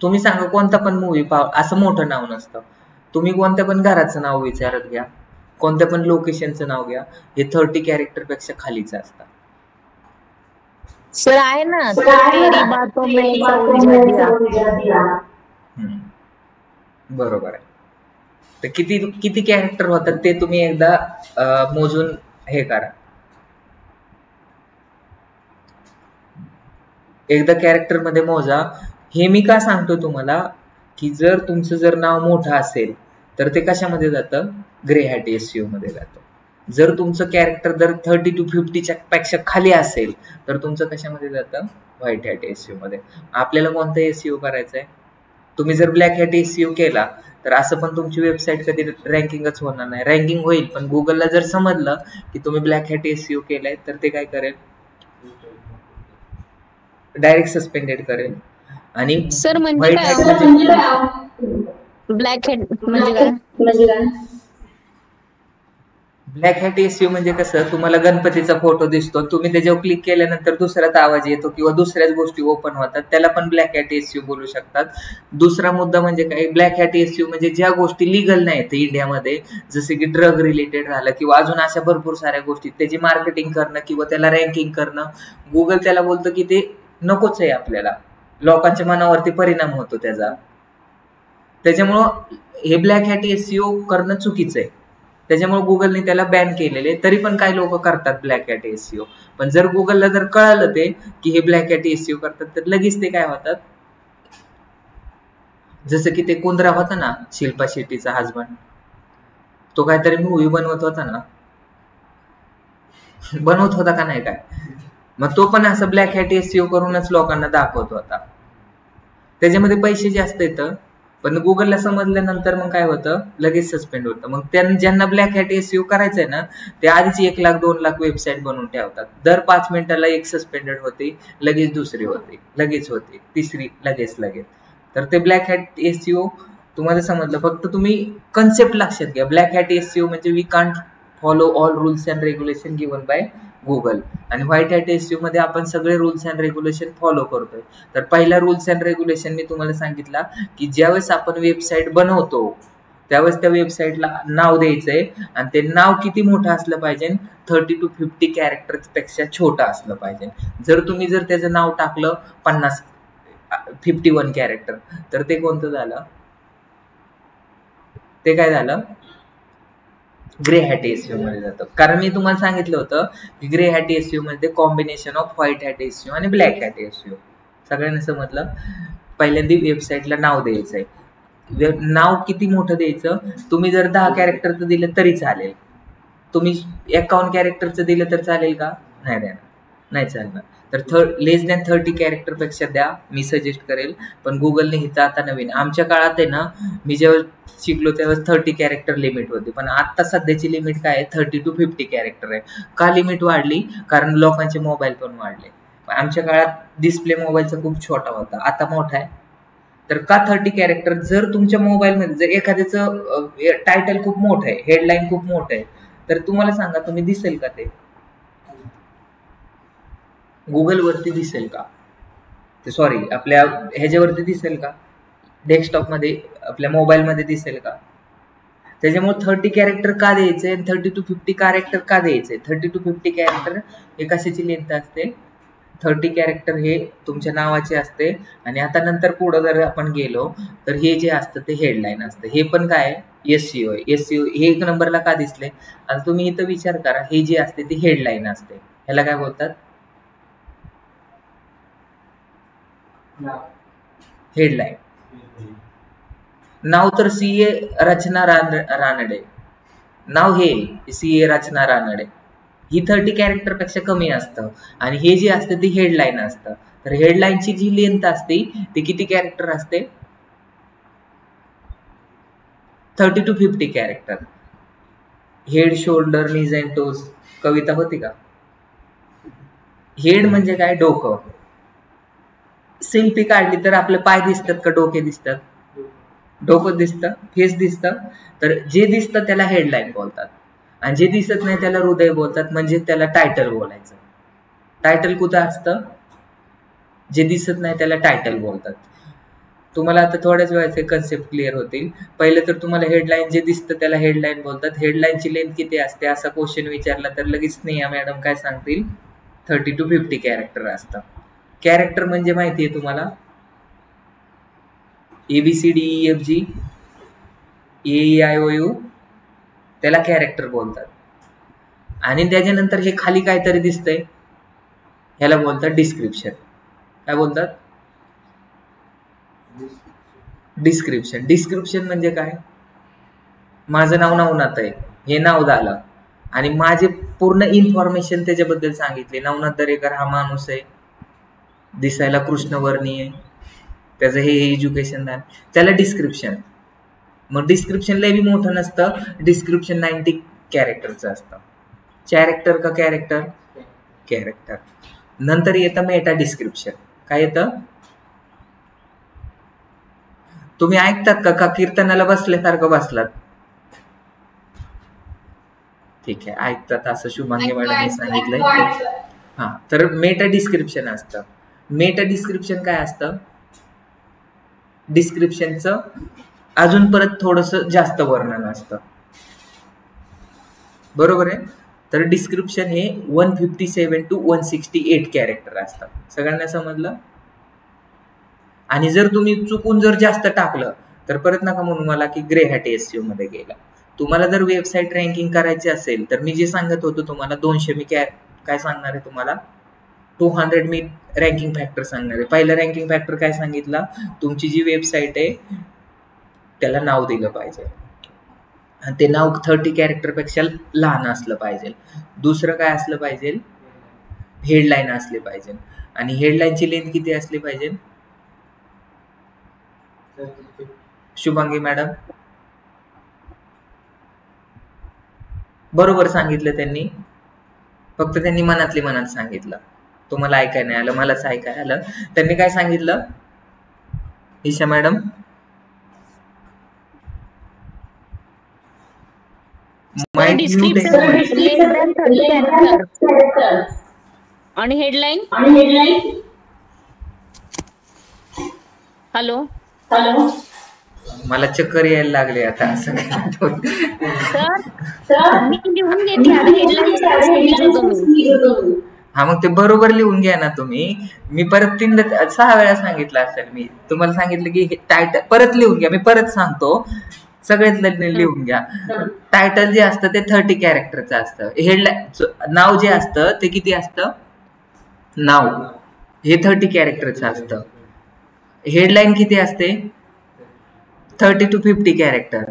तुम्ही सांगा कोणता पण मूवी असं मोठं नाव नसतं. तुम्ही कोणत्या पण घराचं नाव विचारत घ्या, कोणत्या पण लोकेशनचं नाव घ्या, हे 30 कॅरेक्टर पेक्षा खालीच असतात. सर आहे ना, तेरी बातों में ऐसा उलझा दिया. बरोबर आहे. तर किती किती कॅरेक्टर होतात ते तुम्ही एकदा मोजून हे करा. एकदा कॅरेक्टर मध्ये मोजा. हे मी का सांगतो तुम्हाला, की जर तुमचं जर नाव मोठं असेल तर ते कशामध्ये जातं? ग्रे हॅट एसईओ मध्ये जातं. जर तुमचं कॅरेक्टर जर 30 to 50 पेक्षा खाली असेल तर तुमचं कशामध्ये जातं? व्हाईट हॅट एसईओ मध्ये. आपल्याला कोणतं एसईओ करायचं आहे? तुम्ही जर ब्लॅक हॅट एसईओ केला तर असं पण तुमची वेबसाईट कधी रँकिंगच होणार नाही. रँकिंग होईल पण गुगलला जर समजलं की तुम्ही ब्लॅक हॅट एसईओ केलाय तर ते काय करेल? डायरेक्ट सस्पेंडेड करेल. आणि सर म्हणजे व्हाईट काय? हॅट ब्लॅक हेड म्हणजे काय? ब्लॅक हॅट एसईओ म्हणजे कसं, तुम्हाला गणपतीचा फोटो दिसतो, तुम्ही त्याच्यावर क्लिक केल्यानंतर दुसराच आवाज येतो किंवा दुसऱ्याच गोष्टी ओपन होतात, त्याला पण ब्लॅक हॅट एसईओ बोलू शकतात. दुसरा मुद्दा म्हणजे काय? ब्लॅक हॅट एसईओ म्हणजे ज्या गोष्टी लिगल नाहीत इंडियामध्ये, जसे की ड्रग रिलेटेड झालं किंवा अजून अशा भरपूर साऱ्या गोष्टी, त्याची मार्केटिंग करणं किंवा त्याला रँकिंग करणं, गुगल त्याला बोलतं की ते नकोच आहे आपल्याला, लोकांच्या मनावरती परिणाम होतो त्याचा. त्याच्यामुळं हे ब्लॅक हॅट एसईओ करणं चुकीचं आहे. त्याच्यामुळे गुगलने त्याला बॅन केलेले. तरी पण काही लोक करतात ब्लॅक हॅट एसईओ. पण जर गुगलला जर कळालं ते की हे ब्लॅक हॅट एसईओ करतात तर लगेच ते काय होतात, जसं की ते कुंद्रा होता ना, शिल्पा शेट्टीचा हजबंड, तो काहीतरी मूवी बनवत होता का नाही काय, मग तो पण असं ब्लॅक हॅट एसईओ करूनच लोकांना दाखवत होता. त्याच्यामध्ये पैसे जास्त येतं पण गुगलला समजल्यानंतर मग काय होतं, लगेच सस्पेंड होतं. मग ज्यांना ब्लॅक हॅट एसईओ करायचंय ना, ते आधीच 1 लाख 2 लाख वेबसाईट बनवून ठेवतात. दर 5 मिनिटाला एक सस्पेंडेड होते, लगेच दुसरी होते, लगेच होते, तिसरी लगेच. तर ते ब्लॅक हॅट एसईओ तुम्हाला समजलं. फक्त तुम्ही कन्सेप्ट लक्षात घ्या. ब्लॅक हॅट एसईओ म्हणजे we can't follow all rules and regulation given by Google. आणि व्हाईट हॅट एसईओ मध्ये आपण सगळे रूल्स अँड रेग्युलेशन फॉलो करतोय. तर पहिला रूल्स अँड रेग्युलेशन मी तुम्हाला सांगितला की ज्यावेळेस आपण वेबसाईट बनवतो त्यावेळेस त्या वेबसाईटला नाव द्यायचंय आणि ते नाव किती मोठं असलं पाहिजे? 30 to 50 कॅरेक्टर्स पेक्षा छोटं असलं पाहिजे. जर त्याचं नाव टाकलं 51 कॅरेक्टर तर ते कोणतं झालं? ते काय झालं? ग्रे हॅट एसईओ मध्ये जातं. कारण मी तुम्हाला सांगितलं होतं की ग्रे हॅट एसईओ मध्ये combination off white hat SEO आणि ब्लॅक हॅट एसईओ. सगळ्यांना समजलं? पहिल्यांदा वेबसाईटला नाव द्यायचंय. नाव किती मोठं द्यायचं? तुम्ही जर 10 कॅरेक्टरचं दिलं तरी चालेल. तुम्ही 51 कॅरेक्टरचं दिलं तर चालेल का? नाही देणार, नाही चालणार. तर लेस दॅन 30 कॅरेक्टर पेक्षा द्या, मी सजेस्ट करेल. पण गुगलने हिचं आता नवीन, आमच्या काळात आहे ना, मी जेव्हा शिकलो त्यावेळेस 30 कॅरेक्टर लिमिट होती. पण आता सध्याची लिमिट काय आहे? 30 to 50 कॅरेक्टर आहे. का लिमिट वाढली? कारण लोकांचे मोबाईल पण वाढले. आमच्या काळात डिस्प्ले मोबाईलचा खूप छोटा होता, आता मोठा आहे. तर का 30 कॅरेक्टर? जर तुमच्या मोबाईलमध्ये जर एखाद्याचं टायटल खूप मोठं आहे, हेडलाईन खूप मोठं आहे, तर तुम्हाला सांगा तुम्ही दिसेल का? ते गुगल वरती दिसेल का? सॉरी, आपल्या ह्याच्यावरती दिसेल का? डेस्कटॉप मध्ये, आपल्या मोबाईल मध्ये दिसेल का? त्याच्यामुळे 30 कॅरेक्टर का द्यायचे? 30 to 50 कॅरेक्टर का द्यायचे? 30 to 50 कॅरेक्टर हे कशाची लेंथ असते? 30 कॅरेक्टर हे तुमच्या नावाचे असते. आणि आता नंतर पुढं जर आपण गेलो तर हे जे असतं ते हेडलाईन असतं. हे पण काय? एसईओ आहे. एसईओ हे 1 नंबरला का दिसले? आता तुम्ही इथं विचार करा, हे जे असते ती हेडलाईन असते, ह्याला काय बोलतात? हेडलाईन. नाव तर सीए रचना रानडे, नाव हे सीए रचना रानडे, ही 30 कॅरेक्टर पेक्षा कमी असतं. आणि हे जे असतं ती हेडलाईन असतं. तर हेडलाईनची जी लेंथ असते ती किती कॅरेक्टर असते? 30 to 50 character. Head, shoulder, knees and toes कविता होती का? हेड म्हणजे काय? डोकं. सेल्फी काढली तर आपले पाय दिसतात का डोके दिसतात? डोकं दिसतं, फेस दिसतं. तर जे दिसतं त्याला हेडलाईन बोलतात आणि जे दिसत नाही त्याला हृदय बोलतात, म्हणजे त्याला टायटल बोलायचं. टायटल कुठं असतं? जे दिसत नाही त्याला टायटल बोलतात. तुम्हाला आता थोड्याच वेळाचे कन्सेप्ट क्लिअर होतील. पहिले तर तुम्हाला हेडलाईन जे दिसतं त्याला हेडलाईन बोलतात. हेडलाईनची लेंथ किती असते असा क्वेश्चन विचारला तर लगेच स्नेहा मॅडम काय सांगतील? 30 to 50 कॅरेक्टर असतं. कॅरेक्टर म्हणजे माहिती आहे तुम्हाला? ABCDEFG AEIOU त्याला कॅरेक्टर बोलतात. आणि त्याच्यानंतर हे खाली काहीतरी दिसतंय ह्याला बोलतात डिस्क्रिप्शन. काय बोलतात? डिस्क्रिप्शन. डिस्क्रिप्शन म्हणजे काय? माझं नाव नवनाथ आहे, हे नाव झालं आणि माझे पूर्ण इन्फॉर्मेशन त्याच्याबद्दल सांगितले. नवनाथ दरेकर हा माणूस आहे, दिसायला कृष्णवर्णीय, त्याचं हे एज्युकेशन आहे, त्याला डिस्क्रिप्शन. मग डिस्क्रिप्शन लय बी मोठं नसतं. डिस्क्रिप्शन 90 कॅरेक्टरचं असतं. कॅरेक्टर का कॅरेक्टर? कॅरेक्टर. नंतर येतं मेटा डिस्क्रिप्शन. काय येतं? तुम्ही ऐकतात का कीर्तनाला बसल्यासारखं बसलात? ठीक आहे, ऐकतात असं शुभांगी मॅडमने सांगितलंय. हा, तर मेटा डिस्क्रिप्शन असतं. मेटा डिस्क्रिप्शन काय असतं? डिस्क्रिप्शनचं अजून परत थोडंसं जास्त वर्णन असतं. बरोबर आहे? तर डिस्क्रिप्शन हे 157 to 168 कॅरेक्टर असतात. सगळ्यांना समजलं? आणि जर तुम्ही चुकून जर जास्त टाकलं तर परत नका म्हणू मला की ग्रे हॅट एसईओ मध्ये गेला. तुम्हाला जर वेबसाईट रँकिंग करायची असेल तर मी जे सांगत होतो तुम्हाला 200 मी काय सांगणार आहे तुम्हाला? 200 मी रँकिंग फॅक्टर सांगणार आहे. पहिलं रँकिंग फॅक्टर काय सांगितला? तुमची जी वेबसाईट आहे त्याला नाव दिलं पाहिजे आणि ते नाव 30 कॅरेक्टरपेक्षा लहान असलं पाहिजे. दुसरं काय असलं पाहिजे? हेडलाईन असली पाहिजे. आणि हेडलाईनची लेंथ किती असली पाहिजे? शुभांगी मॅडम बरोबर सांगितलं त्यांनी, फक्त त्यांनी मनातली मनात सांगितलं. तुम्हाला ऐकाय नाही आलं, मलाच ऐकाय आलं. त्यांनी काय सांगितलं ईशा मॅडम? डिस्क्रिप्शन लेस दॅन 30 कॅरेक्टर आणि हेडलाईन. हॅलो, मला चक्कर यायला लागले आता असं. सर मी लिहून घेतली, आता हेडलाईनच सांगितलं तुम्ही. हा, मग ते बरोबर लिहून घ्या ना तुम्ही. मी परत 6 वेळा सांगितलं असेल. मी तुम्हाला सांगितलं की टायटल परत लिहून घ्या. मी परत सांगतो, सगळ्यात लिहून घ्या. टायटल जे असतं ते 30 कॅरेक्टरचं असतं. हेडलाईन नाव जे असतं ते किती असतं? नाव हे 30 कॅरेक्टरचं असतं. हेडलाईन किती असते? 30 to 50 कॅरेक्टर.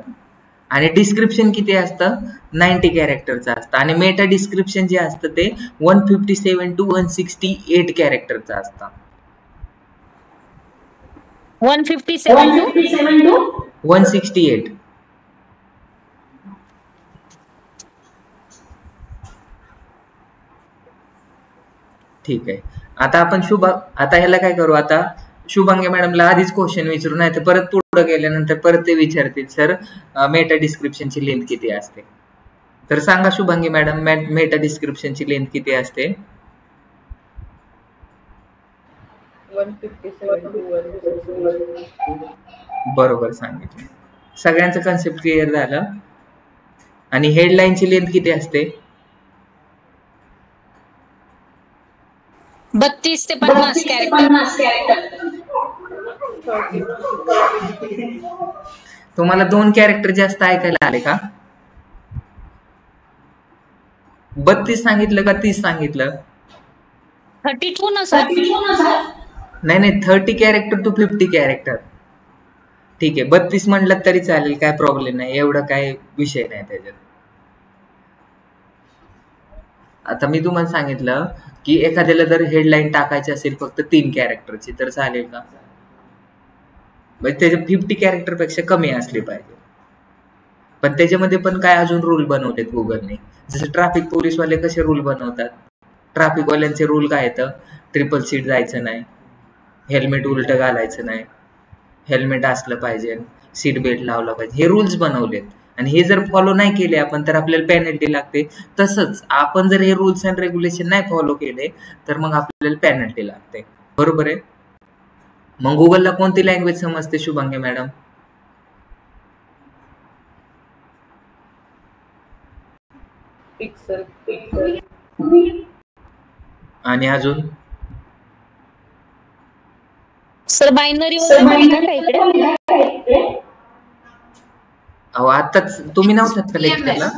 आणि डिस्क्रिप्शन किती असतं? 90 कॅरेक्टरचं असतं. आणि मेटा डिस्क्रिप्शन जे असतं ते 157 to 168 कॅरेक्टरचं असतं. 157 to 168. ठीक आहे. आता आपण आता ह्याला काय करू? आता शुभांगी मॅडमला आधीच क्वेश्चन विचारू, नाही तर परत पुढे गेल्यानंतर परत ते विचारतील सर मेटा डिस्क्रिप्शनची लेंथ किती असते. तर सांगा शुभांगी मॅडम, मेटा डिस्क्रिप्शनची लेंथ किती असते? 157 to 168. बरोबर सांगितलं. सगळ्यांचं कन्सेप्ट क्लिअर झालं. आणि हेडलाईनची लेंथ किती असते? 32 ते 50 कॅरेक्टर. तुम्हाला 2 कॅरेक्टर जास्त ऐकायला आले का? 32 सांगितलं का 30 सांगितलं? 32 ना सर. नाही, 30 कॅरेक्टर टू 50 कॅरेक्टर. ठीक आहे, 32 म्हणलं तरी चालेल, काय प्रॉब्लेम नाही, एवढं काय विषय नाही त्याच्यात. आता मी तुम्हाला सांगितलं की एखाद्याला जर हेडलाईन टाकायची असेल फक्त 3 कॅरेक्टरची तर चालेल का? म्हणजे त्याच्या 50 कॅरेक्टरपेक्षा कमी असली पाहिजे. पण त्याच्यामध्ये पण काय अजून रूल बनवलेत गुगलने. जसं ट्रॅफिक पोलीसवाले कसे रूल बनवतात, ट्रॅफिकवाल्यांचे रूल काय येतं? ट्रिपल सीट जायचं नाही, हेल्मेट उलटं घालायचं नाही, हेल्मेट असलं पाहिजे, सीट बेल्ट लावला पाहिजे, हे रूल्स बनवलेत आणि हे जर फॉलो नाही केले आपण तर आपल्याला पेनल्टी लागते. तसंच आपण जर हे रूल्स अँड रेग्युलेशन नाही फॉलो केले तर मग आपल्याला पेनल्टी लागते. बरोबर आहे. मग गुगलला कोणती लँग्वेज समजते शुभांगी मॅडम? पिक्सल. आणि अजून सर बायनरी वगैरे आहे का काही इकडे? अहो आताच तुम्ही नव्हतात का लेक्चरला?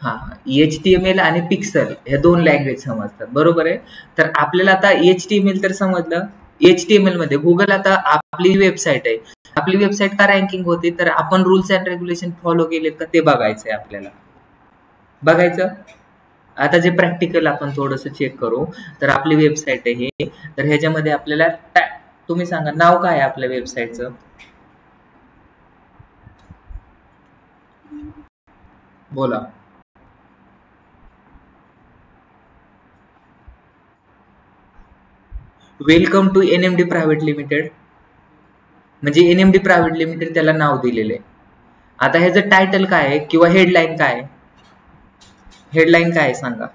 हा, HTML आणि पिक्सल ह्या 2 लँग्वेज समजतात. बरोबर आहे. तर आपल्याला आता HTML तर समजलं. HTML मध्ये गुगल आता आपली वेबसाईट आहे, आपली वेबसाईट का रँकिंग होते तर आपण रूल्स अँड रेग्युलेशन फॉलो केलेत का ते बघायचंय आपल्याला. बघायचं. आता जे प्रॅक्टिकल आपण थोडंसं चेक करू. तर आपली वेबसाईट आहे हे, तर ह्याच्यामध्ये आपल्याला तुम्ही सांगा नाव काय आहे आपल्या वेबसाईटचं? बोला. Welcome to NMD private limited. म्हणजे NMD प्रायव्हेट लिमिटेड त्याला नाव दिलेलं आहे. आता ह्याचं टायटल काय आहे किंवा हेडलाईन काय आहे? हेडलाईन काय आहे सांगा.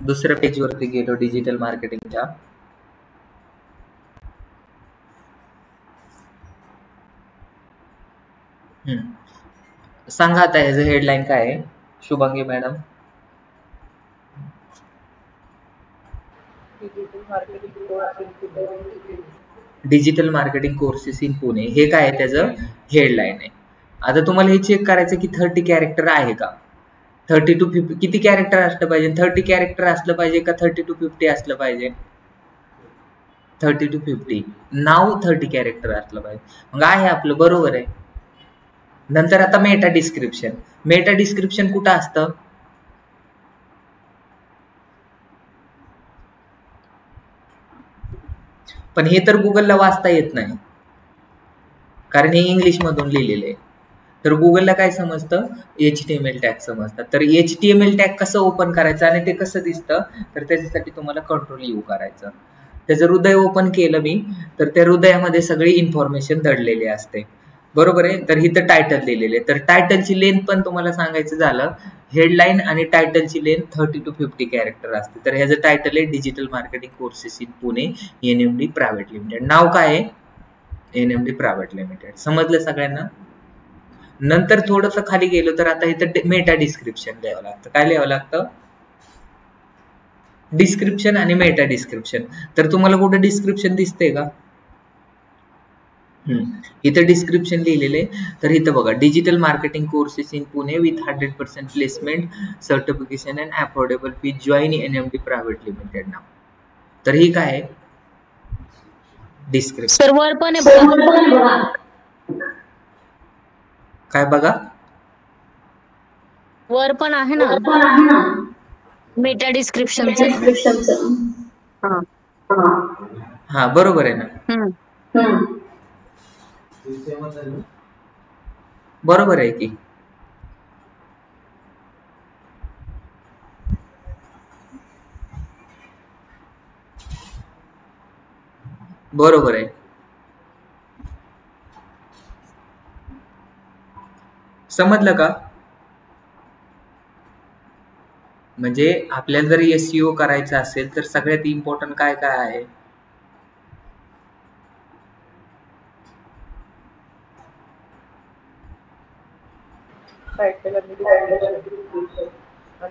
दुसऱ्या पेजवरती गेलो डिजिटल मार्केटिंगच्या. सांगा आता ह्याचं हेडलाईन काय आहे Shubhangi madam? Digital marketing courses in Pune, हे काय आहे त्याचं हेडलाईन आहे. आता तुम्हाला हे चेक करायचं की 30 कॅरेक्टर आहे का, 30 to 50 किती कॅरेक्टर असलं पाहिजे? 30 कॅरेक्टर असलं पाहिजे का 30 to 50 असलं पाहिजे? 30 to 50. नाव 30 कॅरेक्टर असलं पाहिजे. मग आहे आपलं. बरोबर आहे. नंतर आता मेटा डिस्क्रिप्शन. मेटा डिस्क्रिप्शन कुठं असतं? पण हे तर गुगलला वाचता येत नाही कारण हे इंग्लिश मधून लिहिलेलं आहे. तर गुगलला काय समजतं? HTML टॅग समजतात. तर HTML टॅग कसं ओपन करायचं आणि ते कसं दिसतं तर त्याच्यासाठी तुम्हाला कंट्रोल U करायचं. त्याचं हृदय ओपन केलं मी तर त्या हृदयामध्ये सगळी इन्फॉर्मेशन दडलेली असते. बरोबर आहे. तर इथं टायटल दिलेले. तर टायटलची लेंथ पण तुम्हाला सांगायचं झालं, हेडलाईन आणि टायटलची लेंथ 30 to 50 कॅरेक्टर असते. तर ह्याचं टायटल आहे digital marketing courses in Pune NMD private limited. नाव काय आहे? NMD private limited. समजलं सगळ्यांना? नंतर थोडंसं खाली गेलो तर आता इथं मेटा डिस्क्रिप्शन द्यावं लागतं. काय लिहावं लागतं? डिस्क्रिप्शन आणि मेटा डिस्क्रिप्शन. तर तुम्हाला कुठे डिस्क्रिप्शन दिसतंय का? इथं डिस्क्रिप्शन लिहिलेले. तर इथं बघा, digital marketing courses in Pune with 100% placement certification and affordable fee, join NMD private limited नाव. तर ही काय आहे? डिस्क्रिप्शन. सर्व्हर पण आहे बघा. काय बघा? वर पण आहे ना मेटा डिस्क्रिप्शनचं. हा बरोबर आहे ना. बरोबर आहे की. बरोबर आहे. समजलं का? म्हणजे आपल्याला जर SEO करायचं असेल तर सगळ्यात इम्पॉर्टंट काय काय आहे?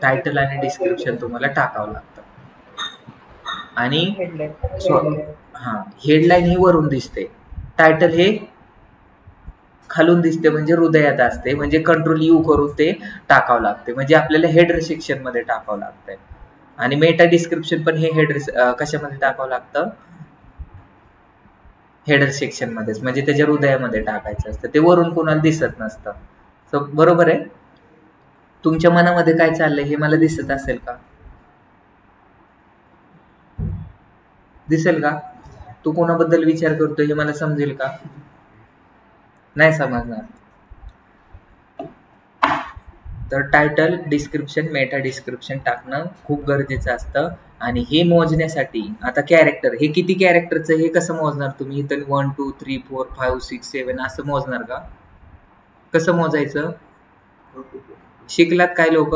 टायटल आणि डिस्क्रिप्शन तुम्हाला टाकावं लागतं. आणि हेडलाईन ही वरून दिसते, टायटल हे खालून दिसते म्हणजे हृदयात असते. म्हणजे कंट्रोल U करून ते टाकावं लागते. म्हणजे आपल्याला हेडर सेक्शन मध्ये टाकावं लागतंय. आणि मेटा डिस्क्रिप्शन पण हे हेडर कशामध्ये टाकावं लागतं? हेडर सेक्शन मध्येच. म्हणजे त्याच्या हृदयामध्ये टाकायचं असतं. ते वरून कोणाला दिसत नसतं. सो बरोबर आहे. तुमच्या मनामध्ये काय चाललंय हे मला दिसत असेल का? दिसेल का? तू कोणाबद्दल विचार करतोय हे मला समजेल का? नाही समजणार. तर टायटल, डिस्क्रिप्शन, मेटा डिस्क्रिप्शन टाकणं खूप गरजेचं असतं. आणि हे मोजण्यासाठी आता कॅरेक्टर, हे किती कॅरेक्टरचं हे कसं मोजणार तुम्ही? इथं 1 2 3 4 5 6 7 असं मोजणार का? कसं मोजायचं? शिकलात काय लोक?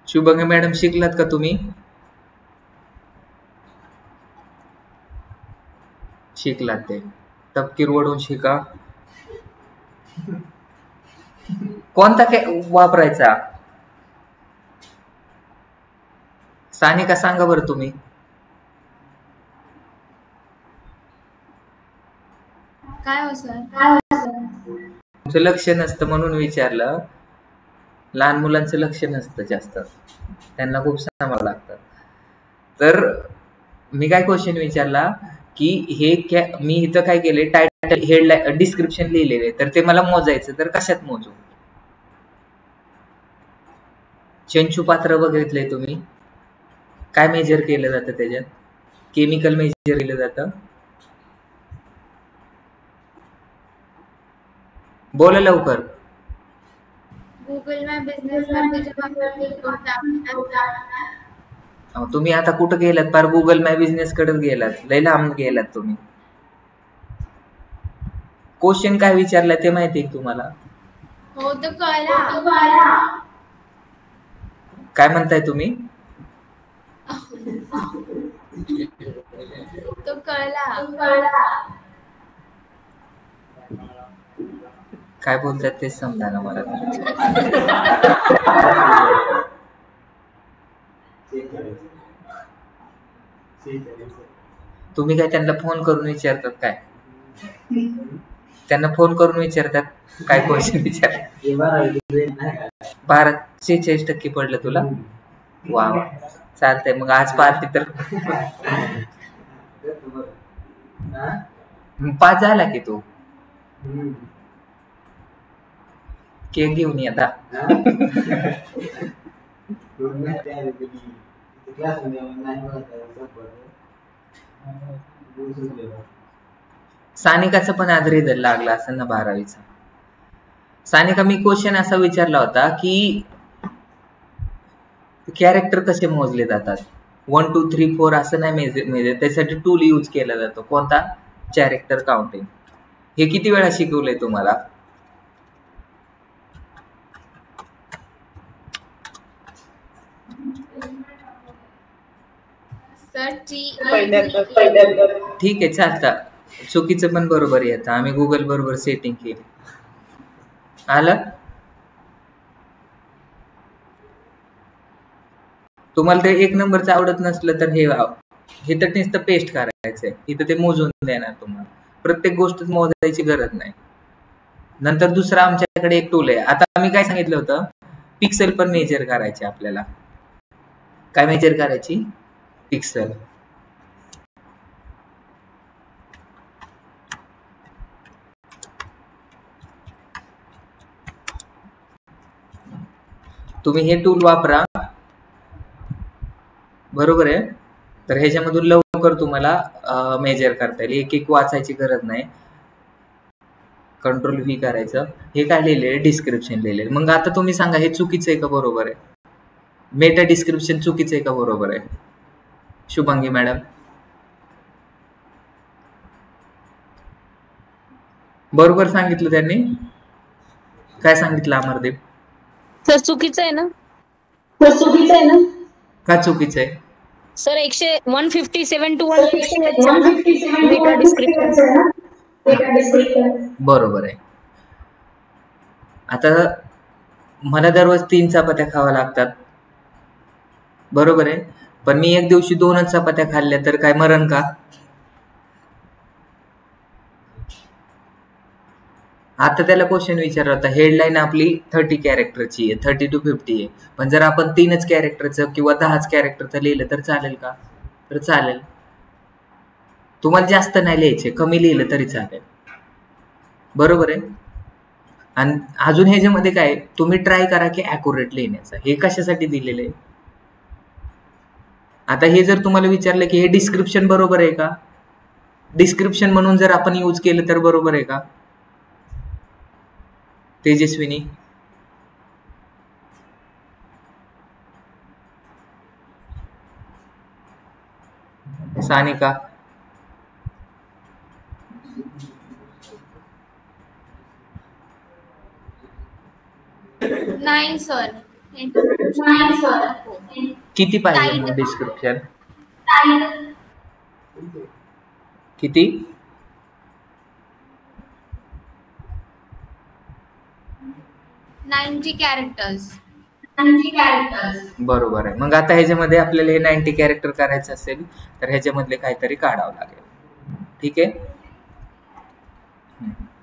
शुभंगी मॅडम शिकलात का तुम्ही? शिकलात ते तपकीर वडून शिका. कोणता वापरायचा? सानिका सांगा बरं तुम्ही. काय हो सर? तुमचं लक्ष नसतं म्हणून विचारलं. लहान मुलांचं लक्ष नसतं जास्त, त्यांना खूप सांगावं लागतं. तर मी काय क्वेश्चन विचारला की हे मी इथं काय केले, टायटल, हेडलाईन, डिस्क्रिप्शन लिहिलेले, तर ते मला मोजायचं, तर कशात मोजू? चंचू पात्र बघितलंय तुम्ही? काय मेजर केलं जातं त्याच्यात? केमिकल मेजर केलं जातं. बोला लवकर. गुगल मॅप बिझनेस तुम्ही आता कुठं गेलात? पार गुगल मॅप बिझनेस कडे गेलात, लय लांब गेलात तुम्ही. क्वेश्चन काय विचारलाय ते माहिती आहे तुम्हाला? हो तो कळला. काय म्हणताय तुम्ही? तो कळला. काय बोलतात तेच समजा ना मला. तुम्ही काय त्यांना फोन करून विचारतात काय? त्यांना फोन करून विचारतात काय क्वेश्चन विचार? 46% पडलं तुला? वा, चालतंय मग आज पार्टी तर 5 झाला की तू. केक घेऊन ये आता. सानिकाचं पण आज रिझल्ट लागला असं ना 12वीचा. सानिका, मी क्वेश्चन असा विचारला होता की कॅरेक्टर कसे मोजले जातात? 1 2 3 4 असं नाही मेजर, त्यासाठी टूल यूज केला जातो. कोणता? Character counting. हे किती वेळा शिकवलंय तुम्हाला? ठीक आहे, चालतं. चुकीचं पण बरोबर येतं, आम्ही गुगल बरोबर सेटिंग केली. आलं? तुम्हाला ते 1 नंबरचं आवडत नसलं तर हे तर नुसतं पेस्ट करायचंय, इथं ते मोजून देणार तुम्हाला. प्रत्येक गोष्ट मोजायची गरज नाही. नंतर दुसरा आमच्याकडे एक टूल आहे. आता आम्ही काय सांगितलं होतं, पिक्सेल पण मेजर करायचे आपल्याला. काय मेजर करायची? पिक्सेल. तुम्ही हे टूल वापरा, बरोबर आहे. तर ह्याच्यामधून लवकर तुम्हाला मेजर करता येईल. एक एक वाचायची गरज नाही. कंट्रोल व्ही करायचं. हे काय लिहिलेलं? डिस्क्रिप्शन लिहिलेलं. मग आता तुम्ही सांगा हे चुकीचं आहे का बरोबर आहे? मेटा डिस्क्रिप्शन चुकीचं आहे का बरोबर आहे? शुभांगी मॅडम, बरोबर सांगितलं त्यांनी? काय सांगितलं अमरदीप? सर चुकीचं आहे ना? का चुकीचं आहे? Sir 157 to 168 Meta description. बरोबर आहे. आता मला दररोज 3 चपात्या खाव्या लागतात, बरोबर आहे. पण मी एक दिवशी 2च चपात्या खाल्ल्या तर काय मरण का? आता त्याला क्वेश्चन विचारला होता, हेडलाईन आपली 30 कॅरेक्टरची आहे, 30 to 50 आहे. पण जर आपण 3च कॅरेक्टरचं किंवा 10च कॅरेक्टरचं लिहिलं तर चालेल का? तर चालेल. तुम्हाला जास्त नाही लिहायचे, कमी लिहिलं तरी चालेल, बरोबर आहे. आणि अजून ह्याच्यामध्ये काय, तुम्ही ट्राय करा की ॲक्युरेट लिहिण्याचा. हे कशासाठी दिलेलं आहे? आता हे जर तुम्हाला विचारलं की हे डिस्क्रिप्शन बरोबर आहे का, डिस्क्रिप्शन म्हणून जर आपण यूज केलं तर बरोबर आहे का? तेजस्विनी, सानिका, नाही सर. किती पाहिजे मग डिस्क्रिप्शन? किती? 90 कॅरेक्टर्स. बरोबर आहे. मग आता ह्याच्यामध्ये आपल्याला हे 90 कॅरेक्टर करायचं असेल तर ह्याच्यामधले काहीतरी काढावं लागेल. ठीक आहे,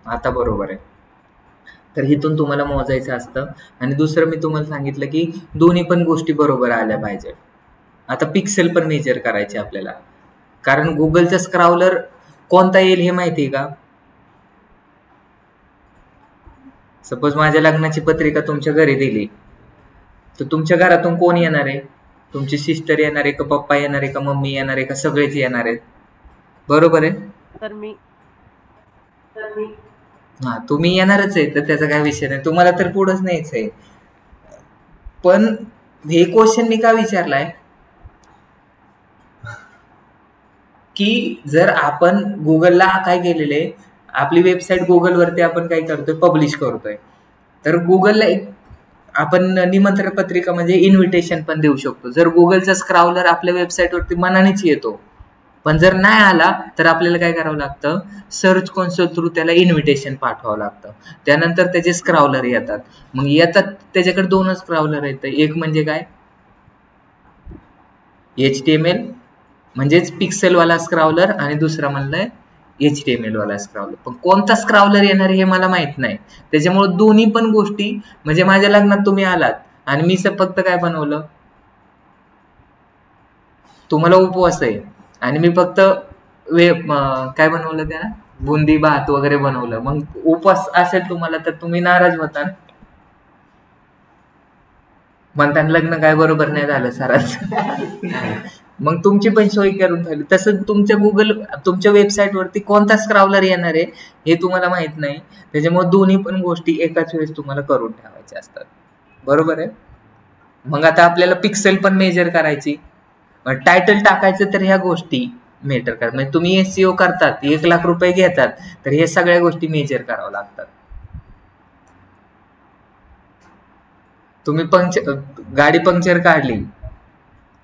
आता बरोबर आहे. तर इथून तुम्हाला मोजायचं असतं. आणि दुसरं मी तुम्हाला सांगितलं की दोन्ही पण गोष्टी बरोबर आल्या पाहिजे. आता पिक्सेल पण मेजर करायचे आपल्याला, कारण गुगलचा स्क्राउलर कोणता येईल हे माहिती आहे का? सपोज माझ्या लग्नाची पत्रिका तुमच्या घरी दिली, तर तुमच्या घरातून कोण येणार आहे? तुमची सिस्टर येणार आहे का, पप्पा येणार आहे का, मम्मी येणार आहे का, सगळेच येणार आहेत? बरोबर आहे. तर मी हा, तुम्ही येणारच आहे, तर त्याचा काय विषय नाही, तुम्हाला तर पुढंच न्यायचं आहे. पण हे क्वेश्चन मी का विचारलाय की जर आपण गुगलला काय केलेले, आपली वेबसाईट गुगलवरती आपण काय करतोय, पब्लिश करतोय, तर गुगलला एक आपण निमंत्रण पत्रिका म्हणजे इन्व्हिटेशन पण देऊ शकतो. जर गुगलचा स्क्राउलर आपल्या वेबसाईटवरती मनानेच येतो, पण जर नाही आला तर आपल्याला काय करावं लागतं, सर्च कन्सोल थ्रू त्याला इन्व्हिटेशन पाठवावं लागतं. त्यानंतर त्याचे स्क्राउलर येतात. मग येतात त्याच्याकडे दोनच स्क्राउलर येतं, एक म्हणजे काय, HTML म्हणजेच पिक्सेलवाला स्क्राउलर, आणि दुसरा म्हणलाय HTML वाला स्क्राउलर. पण कोणता स्क्राउलर येणार हे मला माहित नाही. त्याच्यामुळे दोन्ही पण गोष्टी, म्हणजे माझ्या लग्नात तुम्ही आलात आणि मी फक्त काय बनवलं, तुम्हाला उपवास आहे आणि मी फक्त काय बनवलं, त्या बुंदी भात वगैरे बनवलं, मग उपवास असेल तुम्हाला तर तुम्ही नाराज होता, म्हणताना लग्न काय बरोबर नाही झालं सरांचं. मग तुमची पण सोय करून ठेवली. तसं तुमच्या वेबसाईट वरती कोणता स्क्राउलर येणार आहे हे तुम्हाला माहित नाही. त्याच्यामुळे दोन्ही पण गोष्टी एकाच वेळेस तुम्हाला करून ठेवायच्या असतात. बरोबर आहे. मग आता आपल्याला पिक्सेल पण मेजर करायची, टायटल टाकायचं, तर ह्या गोष्टी मेजर करतात. म्हणजे तुम्ही SEO करतात, 1 लाख रुपये घेतात, तर हे सगळ्या गोष्टी मेजर कराव्या लागतात. तुम्ही गाडी पंक्चर काढली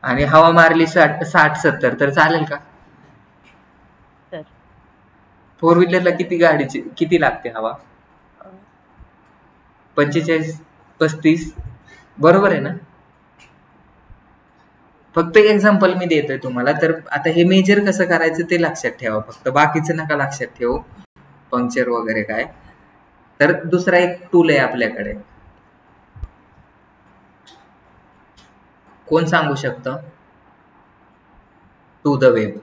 आणि हवा मारली 60-70 तर चालेल का? तर 4 व्हीलरला किती लागते हवा? 45-35. बरोबर आहे ना? फक्त एक्झाम्पल मी देतोय तुम्हाला. तर आता हे मेजर कसं करायचं ते लक्षात ठेवा, फक्त बाकीचं नका लक्षात ठेवू, पंक्चर वगैरे काय. तर दुसरा एक टूल आहे आपल्याकडे, कोण सांगू शकतं? To the web.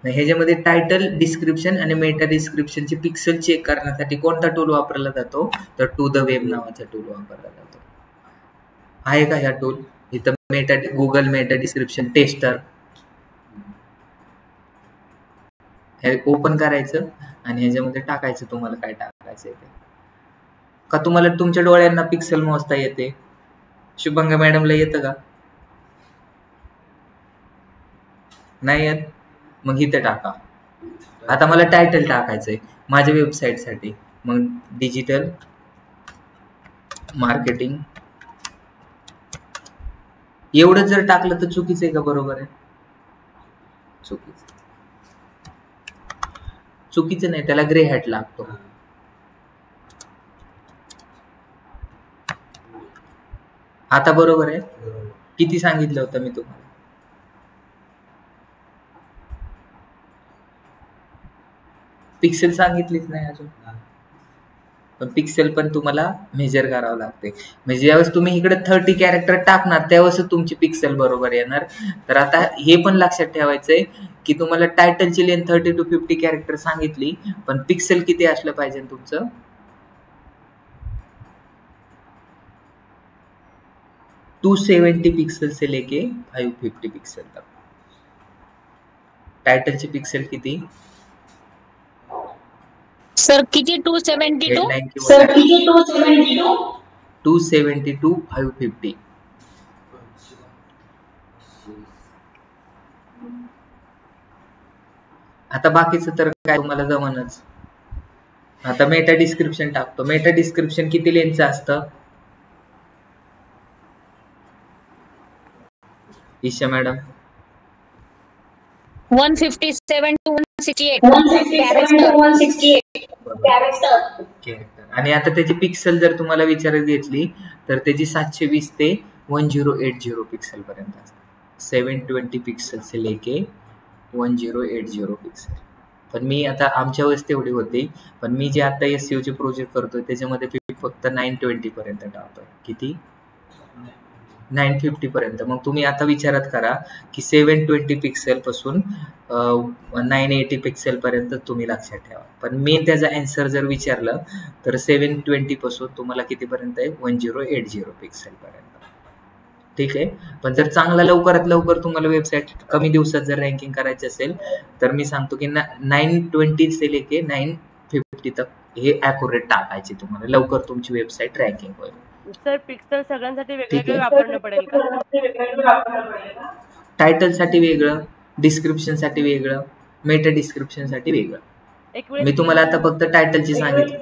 ह्याच्यामध्ये टायटल, डिस्क्रिप्शन आणि मेटा डिस्क्रिप्शनची पिक्सेल चेक करण्यासाठी कोणता टूल वापरला जातो? तर टू द वेब नावाचा टूल वापरला जातो. आहे का ह्या टूल? इथं गुगल मेटा डिस्क्रिप्शन टेस्टर हे ओपन करायचं आणि ह्याच्यामध्ये टाकायचं तुम्हाला काय टाकायचं ते. का तुम्हाला तुमच्या डोळ्यांना पिक्सेल मोजता येते? शुभंगा मॅडमला येतं का? नाही येत? मग इथं टाका. आता मला टायटल टाकायचंय माझ्या वेबसाईटसाठी, मग डिजिटल मार्केटिंग एवढं जर टाकलं तर चुकीचं आहे का बरोबर आहे? चुकीचं नाही, त्याला ग्रे हॅट लागतो. आता बरोबर आहे? किती सांगितलं होतं मी तुम्हाला? पिक्सेल सांगितलीच नाही अजून. पण पिक्सेल पण तुम्हाला मेजर करावं लागते. म्हणजे ज्यावेळेस तुम्ही इकडे 30 कॅरेक्टर टाकणार त्यावेळेस तुमची पिक्सेल बरोबर येणार. तर आता हे पण लक्षात ठेवायचंय की तुम्हाला टायटलची लेंथ 30 to 50 कॅरेक्टर सांगितली, पण पिक्सेल किती असलं पाहिजे तुमचं? 270 पिक्सल से लेके 550 पिक्सल तक. टायटलची पिक्सेल किती? सर किती 272? हेडलाईन किंवा 272 550. आता बाकीचं तर काय तुम्हाला जमनच. आता मेटा डिस्क्रिप्शन टाकतो. मेटा डिस्क्रिप्शन किती लेनचं असतं ईशा मॅडम? 157 to 168 character. आणि आता त्याची पिक्सल जर तुम्हाला विचारायला घेतली तर त्याची 720 ते 1080 पिक्सल पर्यंत असते. 720 पिक्सल से लेके 1080 पिक्सल. पण मी आता आमच्या वेळेस तेवढी होती, पण मी जे आता SEO चे प्रोजेक्ट करतोय त्याच्यामध्ये फक्त 920 पर्यंत टाकतोय. किती? 950 पर्यंत. मग तुम्ही आता विचारात करा की 720 पिक्सल पासून 980 पिक्सल पर्यंत तुम्ही लक्षात ठेवा. पण मी त्याचा आन्सर जर विचारलं तर 720 पासून तुम्हाला कितीपर्यंत आहे? 1080 पिक्सल पर्यंत. ठीक आहे. पण जर चांगला लवकरात लवकर तुम्हाला वेबसाईट कमी दिवसात जर रँकिंग करायची असेल तर मी सांगतो की 920 से लेके 950 तक हे ॲक्युरेट टाकायचे तुम्हाला. लवकर तुमची वेबसाईट रँकिंग होईल. सर पिक्सल सगळ्यांसाठी ठीक वेगवेगळे आहे. वापरणं पडेल का? टायटलसाठी वेगळं, डिस्क्रिप्शनसाठी वेगळं, मेटा डिस्क्रिप्शनसाठी वेगळं. एक वेळेस मी तुम्हाला आता फक्त टायटलची सांगितली.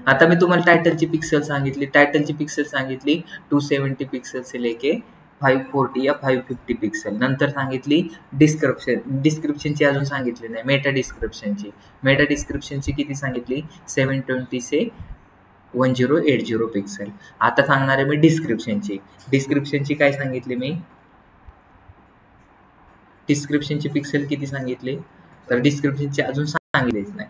आता मी तुम्हाला टायटलची पिक्सल सांगितली. टायटलची पिक्सल सांगितली 270 पिक्सल से लेके 540 या 550 पिक्सल. नंतर सांगितली डिस्क्रिप्शनची अजून सांगितली नाही. मेटा डिस्क्रिप्शनची. मेटा डिस्क्रिप्शनची किती सांगितली? 720 से 1080 पिक्सल. आता सांगणार आहे मी डिस्क्रिप्शनची. डिस्क्रिप्शनची काय सांगितली मी? डिस्क्रिप्शनची पिक्सल किती सांगितली? तर डिस्क्रिप्शनची अजून सांगितलीच नाही.